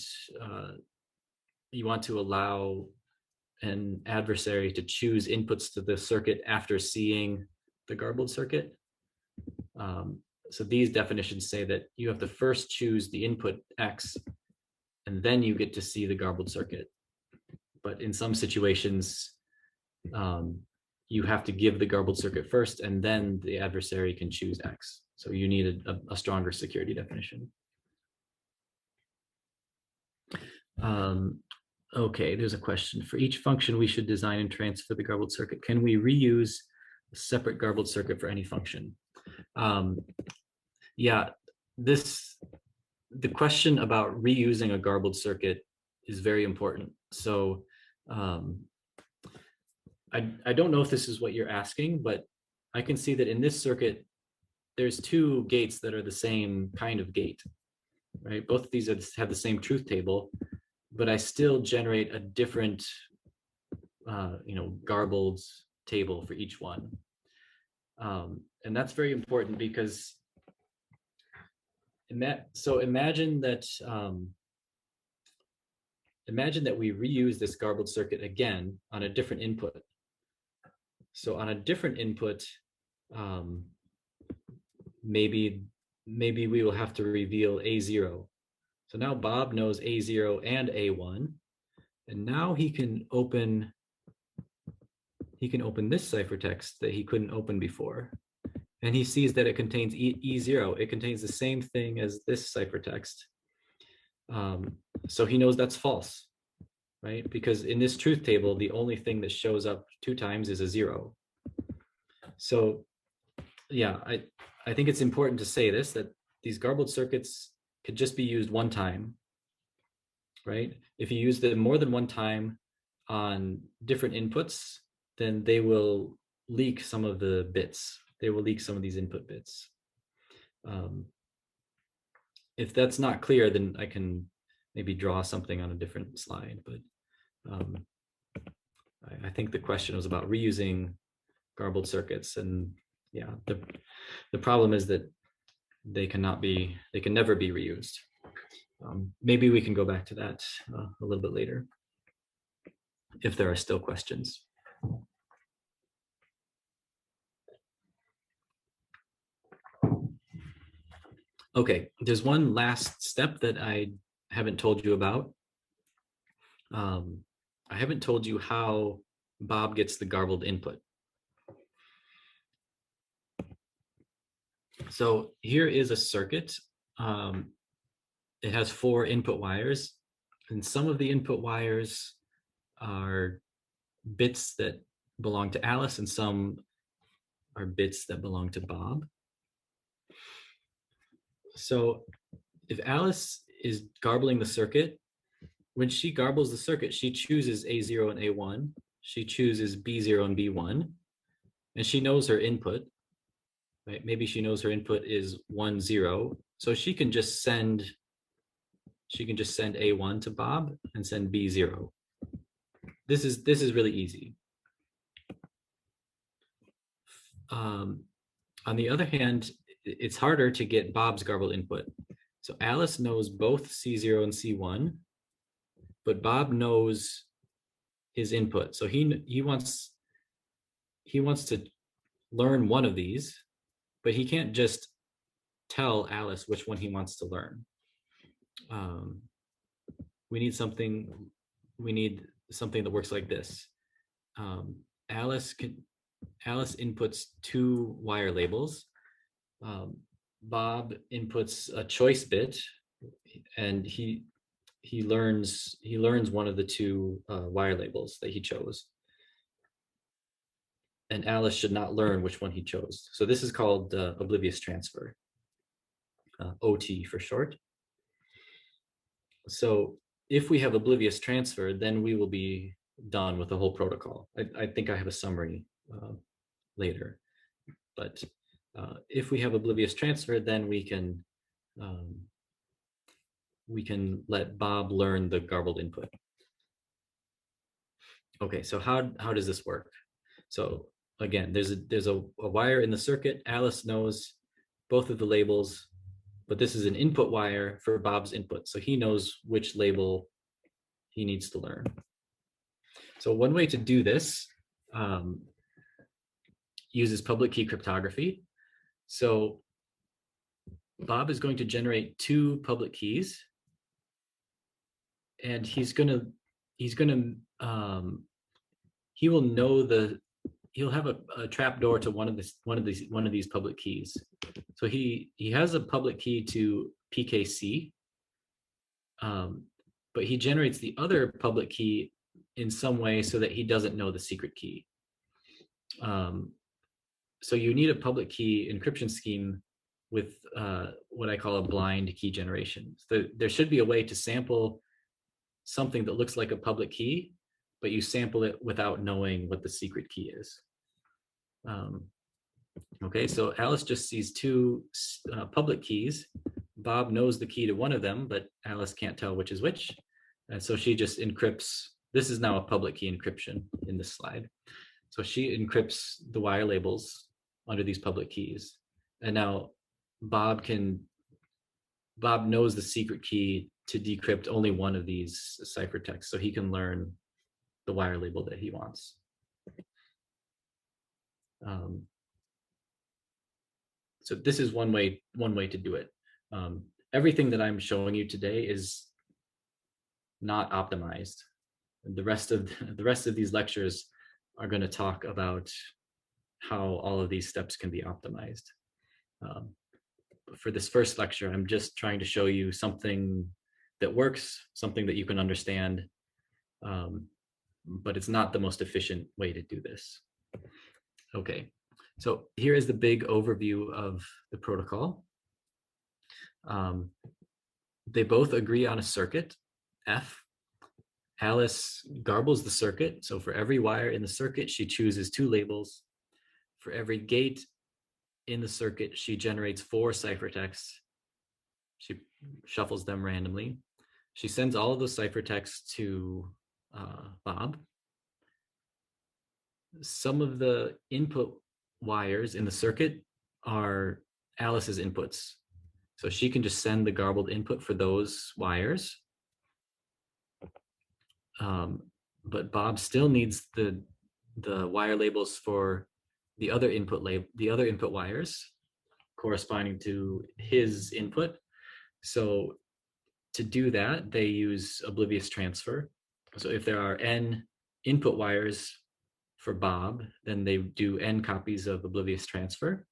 to allow an adversary to choose inputs to the circuit after seeing the garbled circuit. So these definitions say that you have to first choose the input X, and then you get to see the garbled circuit. But in some situations, you have to give the garbled circuit first, and then the adversary can choose X. So you need a stronger security definition. Okay, there's a question. For each function we should design and transfer the garbled circuit, can we reuse a separate garbled circuit for any function? Yeah, the question about reusing a garbled circuit is very important. So I don't know if this is what you're asking, but I can see that in this circuit, there's two gates that are the same kind of gate, right? Both of these have the same truth table, but I still generate a different, garbled table for each one. And that's very important because imagine that we reuse this garbled circuit again on a different input. So on a different input, maybe we will have to reveal A0. So now Bob knows A0 and A1, and now he can open this ciphertext that he couldn't open before. And he sees that it contains E0. It contains the same thing as this ciphertext. So he knows that's false, right? Because in this truth table, the only thing that shows up 2 times is a 0. So yeah, I think it's important to say this, that these garbled circuits could just be used one time, right? If you use them more than one time on different inputs, then they will leak some of the bits. They will leak some of these input bits. If that's not clear, then I can maybe draw something on a different slide. But I think the question was about reusing garbled circuits, and yeah, the problem is that they can never be reused. Maybe we can go back to that a little bit later, if there are still questions. Okay, there's one last step that I haven't told you about. I haven't told you how Bob gets the garbled input. So here is a circuit. It has 4 input wires, and some of the input wires are bits that belong to Alice, and some are bits that belong to Bob. So if Alice is garbling the circuit, when she garbles the circuit, she chooses A0 and A1. She chooses B0 and B1, and she knows her input. Right? Maybe she knows her input is 1, 0. So she can just send A1 to Bob and send B0. This is really easy. On the other hand, it's harder to get Bob's garbled input. So Alice knows both C0 and C1, but Bob knows his input. So he wants to learn one of these, but he can't just tell Alice which one he wants to learn. We need something that works like this. Alice inputs 2 wire labels. Bob inputs a choice bit, and he learns one of the 2 wire labels that he chose. And Alice should not learn which one he chose. So this is called oblivious transfer, OT for short. So if we have oblivious transfer, then we will be done with the whole protocol. I think I have a summary later, but if we have oblivious transfer, then we can let Bob learn the garbled input. Okay, so how does this work? So again, there's a wire in the circuit. Alice knows both of the labels, but this is an input wire for Bob's input. So he knows which label he needs to learn. So one way to do this uses public key cryptography. So Bob is going to generate 2 public keys, and he will know he'll have a trap door to one of these public keys. So he has a public key to PKC, but he generates the other public key in some way so that he doesn't know the secret key. So you need a public key encryption scheme with what I call a blind key generation. So there should be a way to sample something that looks like a public key, but you sample it without knowing what the secret key is. Okay, so Alice just sees 2 public keys. Bob knows the key to one of them, but Alice can't tell which is which. And so she just encrypts. This is now a public key encryption in this slide. So she encrypts the wire labels under these public keys. And now Bob knows the secret key to decrypt only one of these ciphertexts, so he can learn the wire label that he wants. So this is one way to do it. Everything that I'm showing you today is not optimized. The rest of these lectures are going to talk about how all of these steps can be optimized. But for this first lecture, I'm just trying to show you something that works, something that you can understand, but it's not the most efficient way to do this. Okay, so here is the big overview of the protocol. They both agree on a circuit, F. Alice garbles the circuit, so for every wire in the circuit, she chooses 2 labels. For every gate in the circuit, she generates 4 ciphertexts. She shuffles them randomly. She sends all of those ciphertexts to Bob. Some of the input wires in the circuit are Alice's inputs. So she can just send the garbled input for those wires. But Bob still needs the wire labels for the other input wires corresponding to his input. So to do that, they use oblivious transfer. So if there are n input wires for Bob, then they do n copies of oblivious transfer.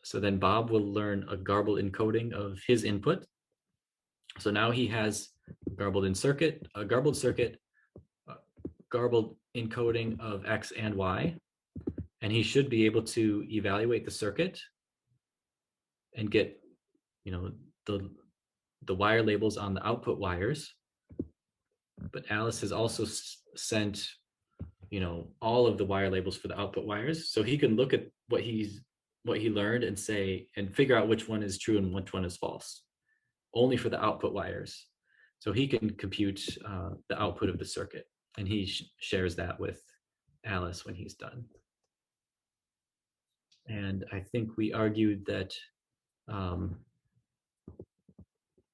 So then Bob will learn a garbled encoding of his input. So now he has a garbled circuit, garbled encoding of X and Y, and he should be able to evaluate the circuit and get, the wire labels on the output wires. But Alice has also sent, all of the wire labels for the output wires, so he can look at what he learned and figure out which one is true and which one is false, only for the output wires. So he can compute the output of the circuit, and he shares that with Alice when he's done. And I think we argued that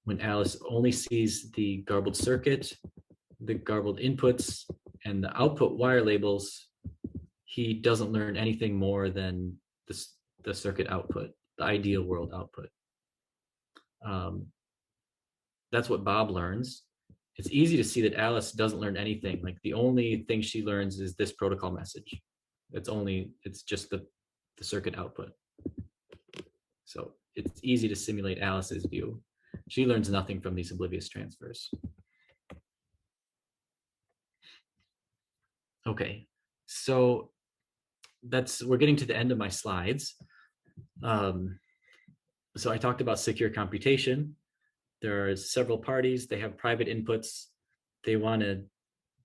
when Alice only sees the garbled circuit, the garbled inputs, and the output wire labels, he doesn't learn anything more than the circuit output, the ideal world output. That's what Bob learns. It's easy to see that Alice doesn't learn anything. Like the only thing she learns is this protocol message. It's just the circuit output. So it's easy to simulate Alice's view. She learns nothing from these oblivious transfers. Okay, so we're getting to the end of my slides. So I talked about secure computation. There are several parties, they have private inputs. They want to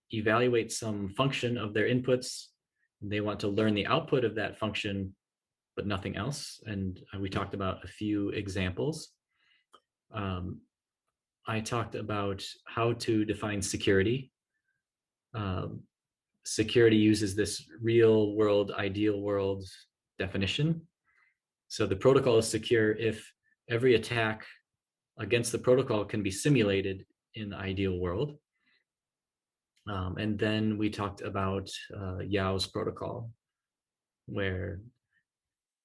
evaluate some function of their inputs. They want to learn the output of that function, but nothing else. And we talked about a few examples. I talked about how to define security. Security uses this real world, ideal world definition. So the protocol is secure if every attack against the protocol can be simulated in the ideal world. And then we talked about Yao's protocol, where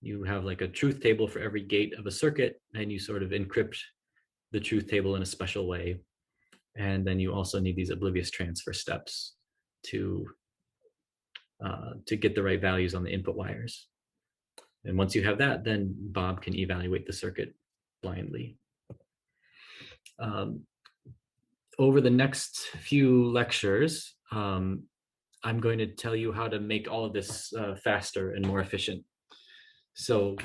you have like a truth table for every gate of a circuit, and you sort of encrypt the truth table in a special way. And then you also need these oblivious transfer steps to get the right values on the input wires. And once you have that, then Bob can evaluate the circuit blindly. Over the next few lectures, I'm going to tell you how to make all of this faster and more efficient. So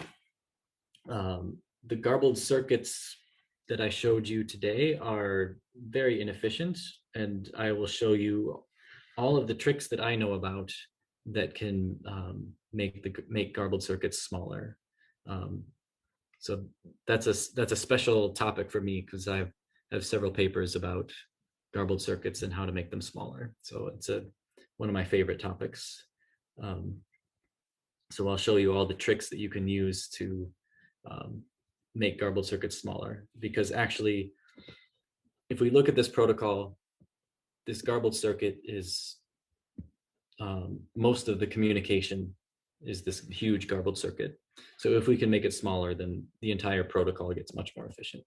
the garbled circuits that I showed you today are very inefficient, and I will show you all of the tricks that I know about that can make garbled circuits smaller. So that's a special topic for me, because I have several papers about garbled circuits and how to make them smaller. So it's one of my favorite topics. So I'll show you all the tricks that you can use to make garbled circuits smaller, because actually, if we look at this protocol, this garbled circuit is most of the communication is this huge garbled circuit. So if we can make it smaller, then the entire protocol gets much more efficient.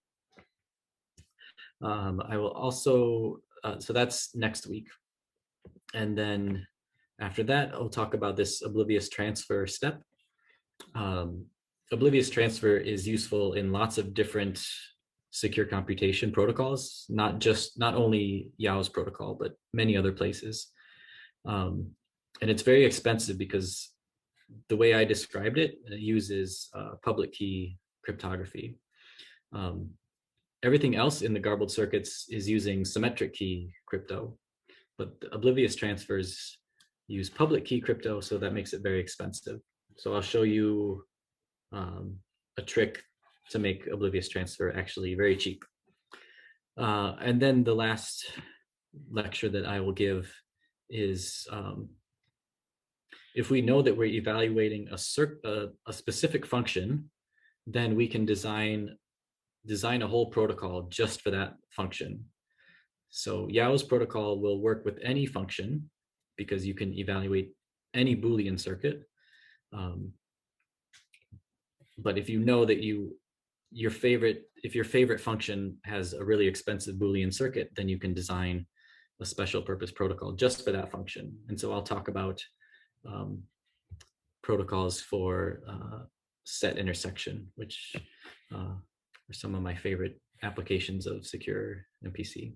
I will also, so that's next week. And then after that, I'll talk about this oblivious transfer step. Oblivious transfer is useful in lots of different secure computation protocols, not only Yao's protocol, but many other places. And it's very expensive because the way I described it, uses public key cryptography. Everything else in the garbled circuits is using symmetric key crypto, but the oblivious transfers use public key crypto, so that makes it very expensive. So I'll show you a trick to make oblivious transfer actually very cheap. And then the last lecture that I will give is if we know that we're evaluating a specific function, then we can design a whole protocol just for that function. So Yao's protocol will work with any function because you can evaluate any Boolean circuit. But if you know that if your favorite function has a really expensive Boolean circuit, then you can design a special purpose protocol just for that function. And so I'll talk about protocols for set intersection, which are some of my favorite applications of secure MPC.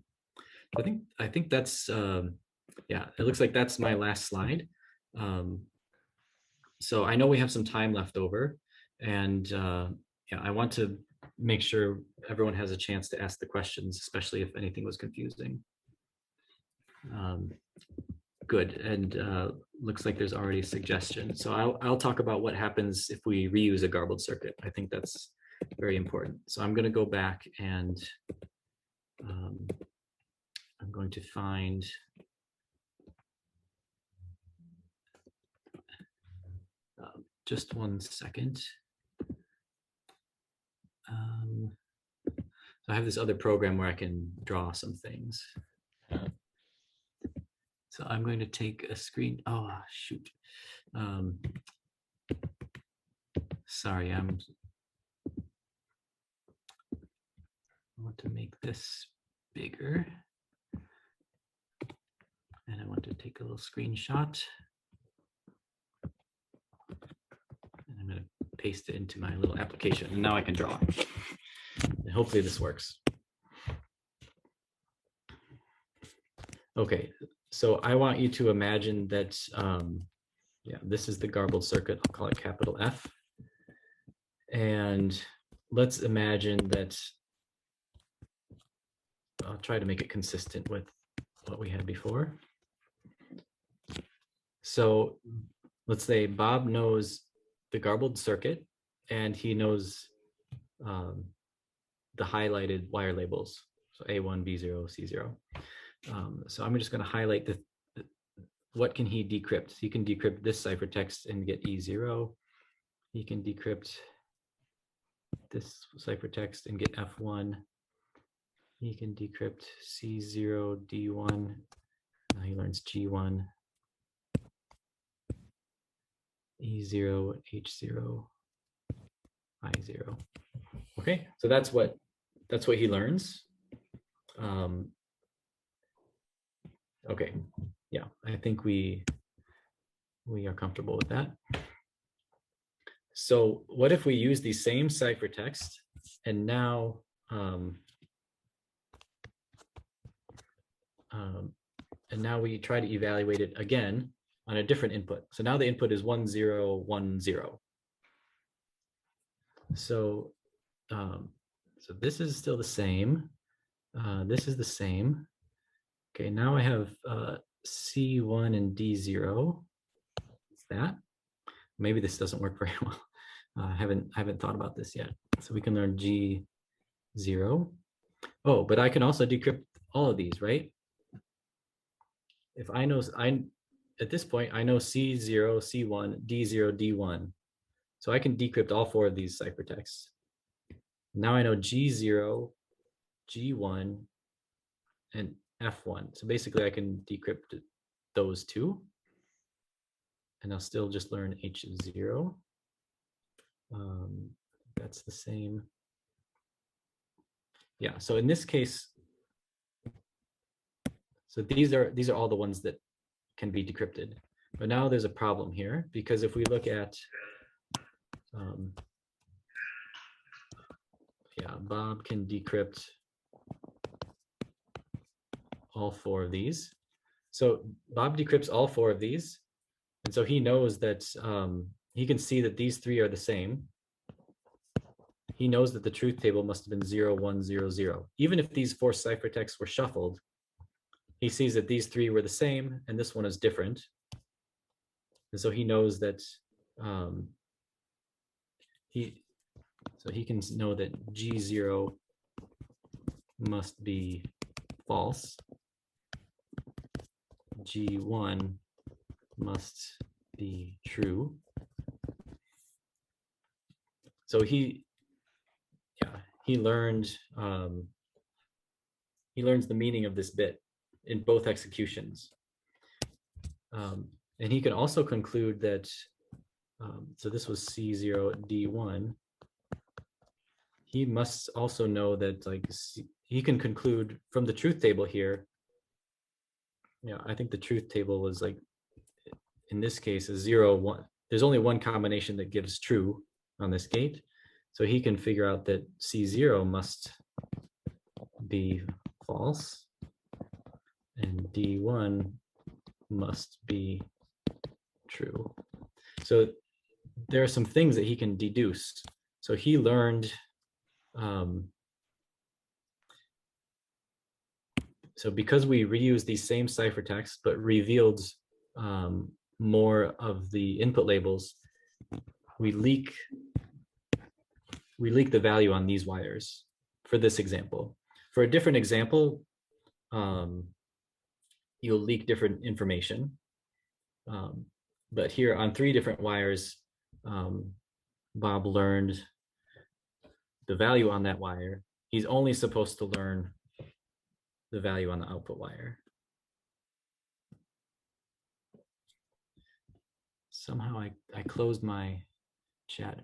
I think that's yeah, it looks like that's my last slide. So I know we have some time left over, and yeah, I want to make sure everyone has a chance to ask the questions, especially if anything was confusing. Good, and looks like there's already a suggestion. So I'll talk about what happens if we reuse a garbled circuit. I think that's very important. So I'm going to go back and I'm going to find just one second. So I have this other program where I can draw some things. So I'm going to take a screen. Oh, shoot. Sorry, I want to make this bigger. And I want to take a little screenshot. And I'm going to paste it into my little application. And now I can draw. And hopefully this works. Okay, so I want you to imagine that, yeah, this is the garbled circuit. I'll call it capital F. And let's imagine that, I'll try to make it consistent with what we had before. So let's say Bob knows the garbled circuit, and he knows the highlighted wire labels. So A1, B0, C0. So I'm just going to highlight what can he decrypt. He can decrypt this ciphertext and get E0. He can decrypt this ciphertext and get F1. He can decrypt C0, D1, He learns G1, E0, H0, I0. Okay, so that's what he learns. Okay, yeah, I think we are comfortable with that. So what if we use the same ciphertext and now we try to evaluate it again on a different input. So now the input is 1 0 1 0. So this is still the same. This is the same. Okay, now I have C1 and D0. What's that? Maybe this doesn't work very well. I haven't thought about this yet. So we can learn G0. Oh, but I can also decrypt all of these, right? If at this point I know C0, C1, D0, D1. So I can decrypt all 4 of these ciphertexts. Now I know G0, G1, and F1. So basically I can decrypt those 2. And I'll still just learn H0. That's the same. Yeah, so in this case, so these are all the ones that can be decrypted. But now there's a problem here, because if we look at, Bob can decrypt all 4 of these. So Bob decrypts all 4 of these. And so he knows that he can see that these 3 are the same. He knows that the truth table must have been 0, 1, 0, 0. Even if these 4 ciphertexts were shuffled, he sees that these 3 were the same and this one is different. And so he knows that he can know that G0 must be false. G1 must be true. So he learns the meaning of this bit in both executions. And he can also conclude that, so this was C0, D1. He must also know that, like, he can conclude from the truth table here. I think the truth table was, like, in this case is 0, 1. There's only one combination that gives true on this gate. So he can figure out that C0 must be false and D1 must be true. So there are some things that he can deduce. So he learned, so because we reuse these same ciphertexts but revealed more of the input labels, we leak the value on these wires for this example. For a different example, you'll leak different information. But here on 3 different wires, Bob learned the value on that wire. He's only supposed to learn the value on the output wire. Somehow I closed my chat.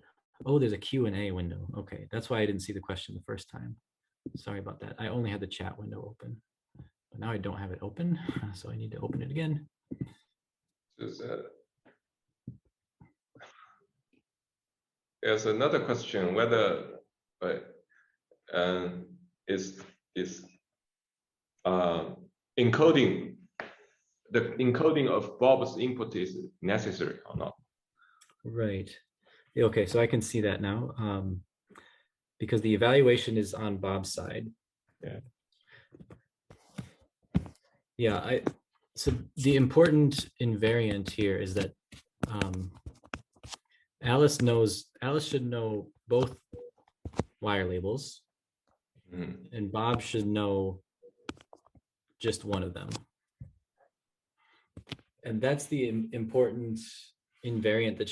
Oh, there's a Q&A window. Okay, that's why I didn't see the question the first time. Sorry about that. I only had the chat window open. But now I don't have it open, so I need to open it again. There's another question, whether is encoding, the encoding of Bob's input is necessary or not? Right. Okay, so I can see that now, because the evaluation is on Bob's side. Yeah, so the important invariant here is that Alice should know both wire labels, and Bob should know just one of them. And that's the important invariant that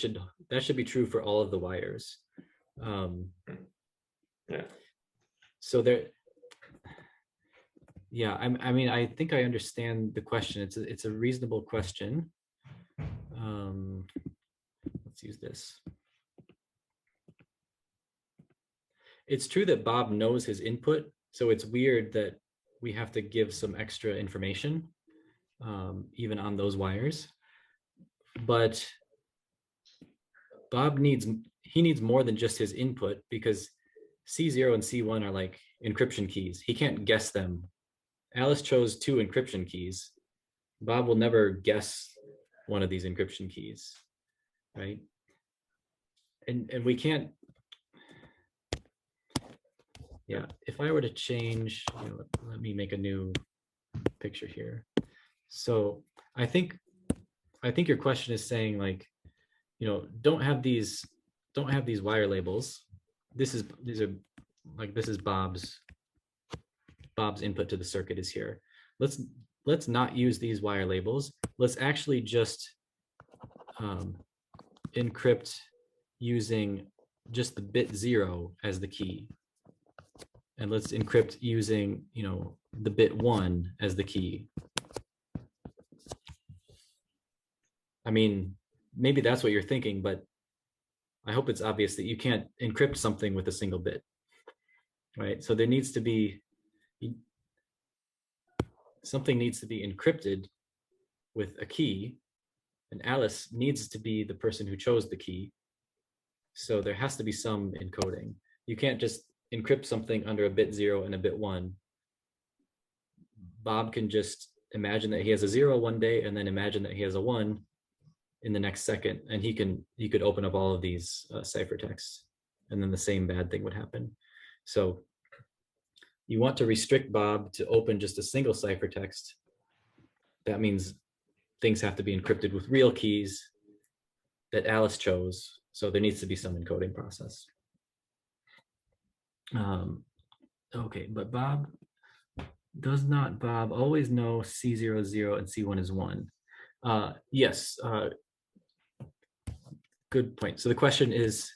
should be true for all of the wires. So Yeah, I mean, I think I understand the question. It's a reasonable question. Let's use this. It's true that Bob knows his input, so it's weird that we have to give some extra information, even on those wires. But Bob needs more than just his input, because C0 and C1 are like encryption keys. He can't guess them. Alice chose 2 encryption keys. Bob will never guess one of these encryption keys, right? And we can't, yeah, if I were to change, let me make a new picture here. So I think your question is saying, like, don't have these wire labels. This is Bob's input to the circuit is here. Let's not use these wire labels. Let's actually just encrypt using just the bit 0 as the key. And let's encrypt using, the bit 1 as the key. I mean, maybe that's what you're thinking, but I hope it's obvious that you can't encrypt something with a single bit, right? So there needs to be, something needs to be encrypted with a key, and Alice needs to be the person who chose the key. So there has to be some encoding. You can't just encrypt something under a bit 0 and a bit 1. Bob can just imagine that he has a 0 one day and then imagine that he has a 1 in the next second, and he could open up all of these ciphertexts, and then the same bad thing would happen. So you want to restrict Bob to open just a single ciphertext. That means things have to be encrypted with real keys that Alice chose. So there needs to be some encoding process. Okay, but does not Bob always know C0 is 0 and C1 is 1? Yes, good point. So the question is,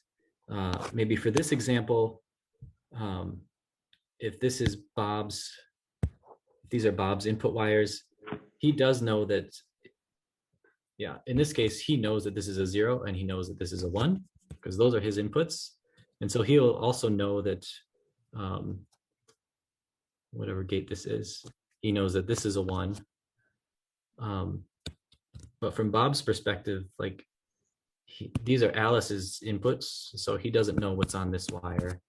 maybe for this example, if this is these are Bob's input wires, he does know that, yeah, in this case, he knows that this is a 0 and he knows that this is a 1, because those are his inputs. And so he'll also know that whatever gate this is, he knows that this is a 1. But from Bob's perspective, like, these are Alice's inputs, so he doesn't know what's on this wire,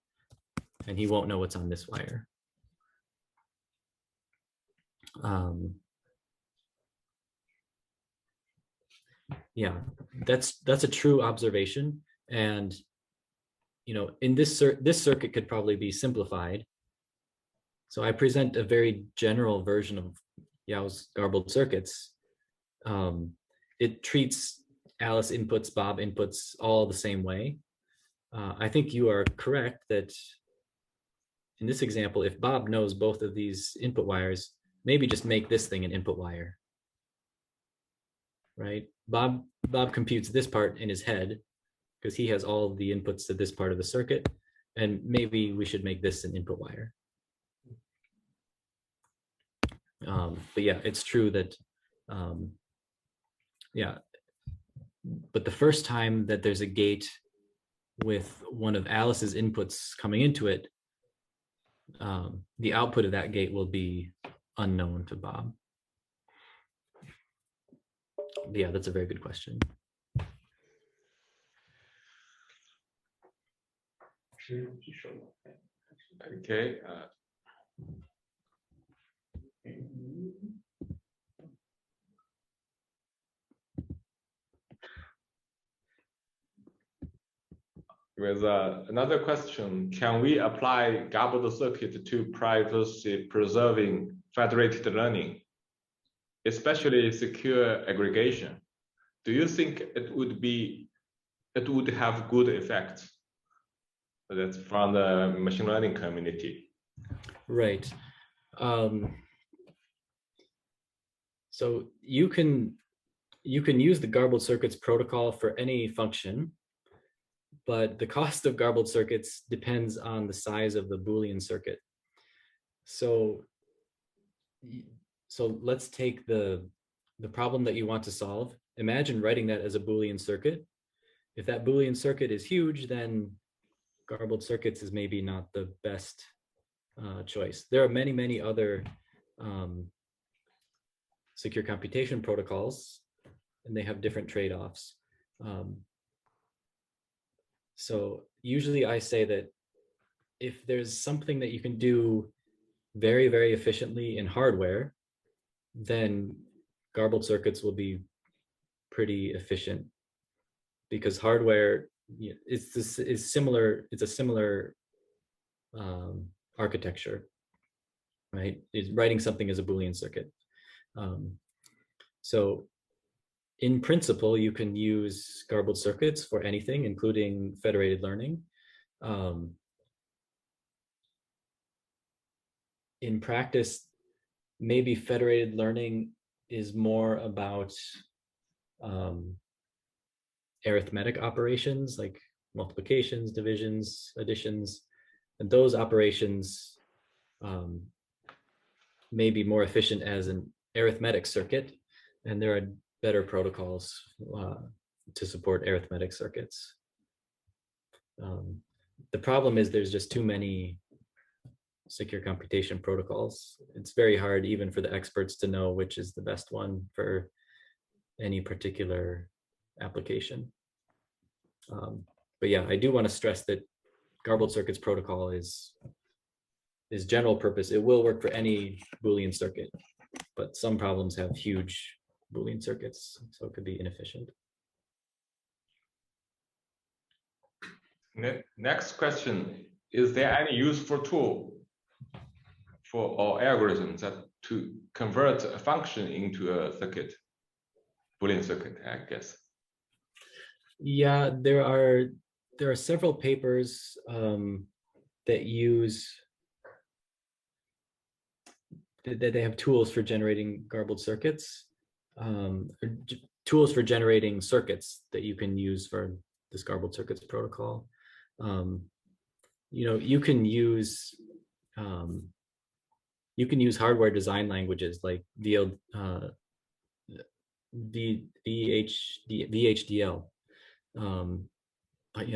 and he won't know what's on this wire. Yeah, that's a true observation, and in this circuit could probably be simplified. So I present a very general version of Yao's garbled circuits. It treats Alice inputs, Bob inputs all the same way. I think you are correct that in this example, if Bob knows both of these input wires, maybe just make this thing an input wire, right? Bob computes this part in his head because he has all of the inputs to this part of the circuit, and maybe we should make this an input wire. But yeah, it's true that, yeah, but the first time that there's a gate with one of Alice's inputs coming into it, the output of that gate will be unknown to Bob. But yeah, that's a very good question. Okay. With another question, can we apply garbled circuit to privacy-preserving federated learning, especially secure aggregation? Do you think it would have good effects? That's from the machine learning community. Right. So you can use the garbled circuits protocol for any function, but the cost of garbled circuits depends on the size of the Boolean circuit. So so let's take the problem that you want to solve. Imagine writing that as a Boolean circuit. If that Boolean circuit is huge, then garbled circuits is maybe not the best choice. There are many other secure computation protocols, and they have different trade-offs. So usually I say that if there's something that you can do very efficiently in hardware, then garbled circuits will be pretty efficient, because hardware is similar. It's a similar architecture, right? It's writing something as a Boolean circuit. So in principle, you can use garbled circuits for anything, including federated learning. In practice, maybe federated learning is more about arithmetic operations like multiplications, divisions, additions, and those operations may be more efficient as an arithmetic circuit, and there are better protocols to support arithmetic circuits. The problem is there's just too many secure computation protocols. It's very hard even for the experts to know which is the best one for any particular application. But yeah, I do want to stress that garbled circuits protocol is general purpose. It will work for any Boolean circuit, but some problems have huge Boolean circuits, so it could be inefficient. Next question: is there any useful tool for our algorithms that to convert a function into a circuit, Boolean circuit, I guess? Yeah, there are several papers that they have tools for generating garbled circuits, or tools for generating circuits that you can use for this garbled circuits protocol. You can use hardware design languages like VHDL,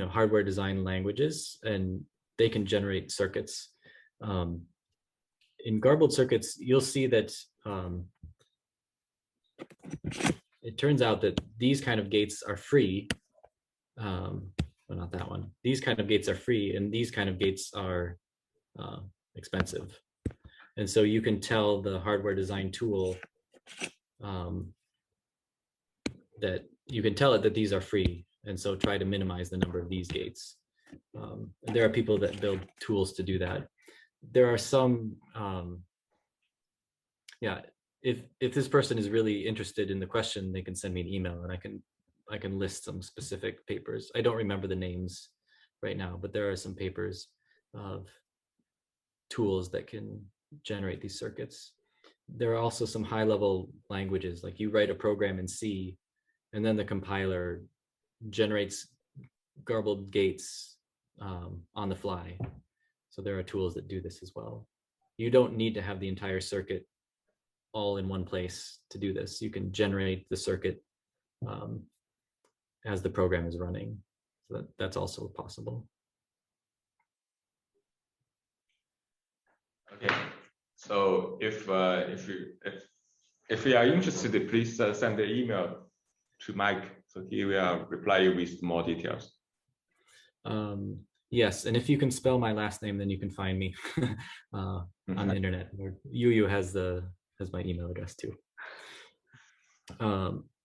hardware design languages, and they can generate circuits. In garbled circuits, you'll see that it turns out that these kind of gates are free. Well, not that one. These kind of gates are free, and these kind of gates are expensive. And so you can tell the hardware design tool that you can tell it that these are free, and so try to minimize the number of these gates. There are people that build tools to do that. There are some, if this person is really interested in the question, they can send me an email and I can list some specific papers. I don't remember the names right now, but there are some papers of tools that can generate these circuits. There are also some high-level languages, like you write a program in C, and then the compiler generates garbled gates on the fly. So there are tools that do this as well. You don't need to have the entire circuit all in one place to do this. You can generate the circuit as the program is running. So that's also possible. Okay. So if you are interested, please send an email to Mike. So he will reply you with more details. Yes, and if you can spell my last name, then you can find me on the internet. Yu has my email address too.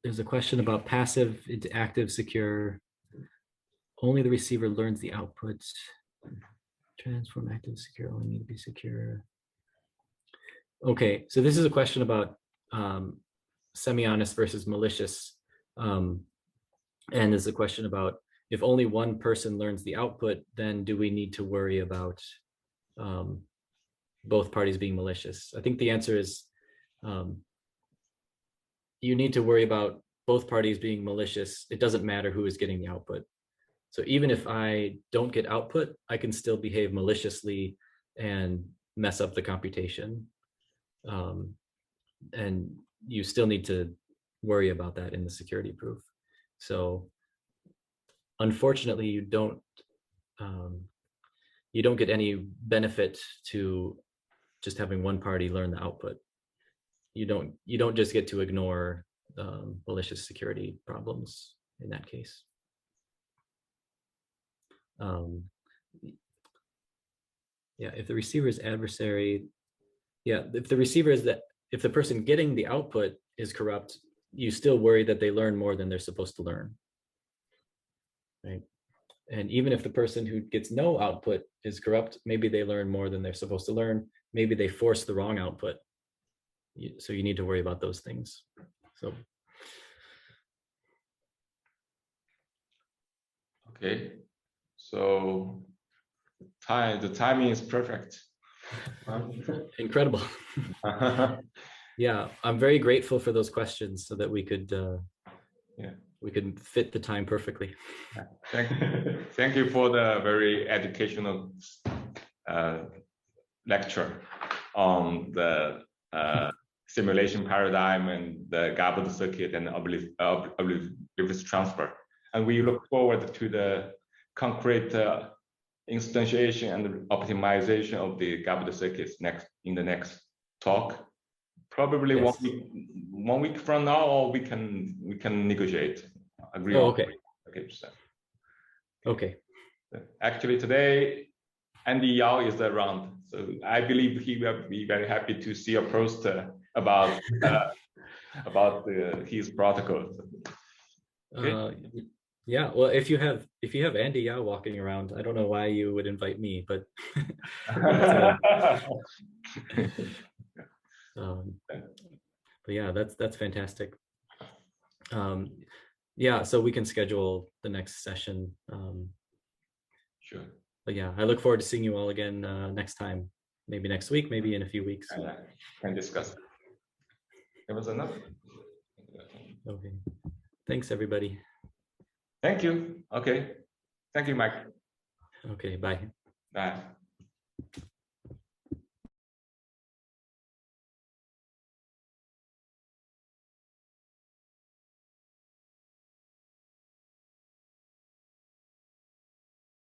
There's a question about passive into active secure. Only the receiver learns the output. Transform active secure, only need to be secure. Okay, so this is a question about semi-honest versus malicious. And there's a question about if only one person learns the output, then do we need to worry about both parties being malicious? I think the answer is you need to worry about both parties being malicious. It doesn't matter who is getting the output. So even if I don't get output, I can still behave maliciously and mess up the computation. and you still need to worry about that in the security proof. So unfortunately, you don't get any benefit to just having one party learn the output. You don't just get to ignore malicious security problems in that case. If the receiver is adversary, if the person getting the output is corrupt, you still worry that they learn more than they're supposed to learn, right? And even if the person who gets no output is corrupt, maybe they learn more than they're supposed to learn. Maybe they force the wrong output. So you need to worry about those things. So. Okay, so the timing is perfect. Incredible. Yeah, I'm very grateful for those questions so that we could we could fit the time perfectly. Thank you for the very educational lecture on the simulation paradigm and the garbled circuit and oblivious transfer. And we look forward to the concrete instantiation and optimization of the garbled circuits in the next talk. Probably yes. one week from now, or we can negotiate. Agree on. Okay. Okay. Actually, today Andy Yao is around, so I believe he will be very happy to see a poster about his protocol. Okay. Yeah. Well, if you have Andy Yao walking around, I don't know why you would invite me, but. But yeah, that's fantastic. Yeah, so we can schedule the next session. Sure. But yeah, I look forward to seeing you all again next time. Maybe next week, maybe in a few weeks. Can discuss. There was another. Okay. Thanks, everybody. Thank you. Okay. Thank you, Mike. Okay. Bye. Bye.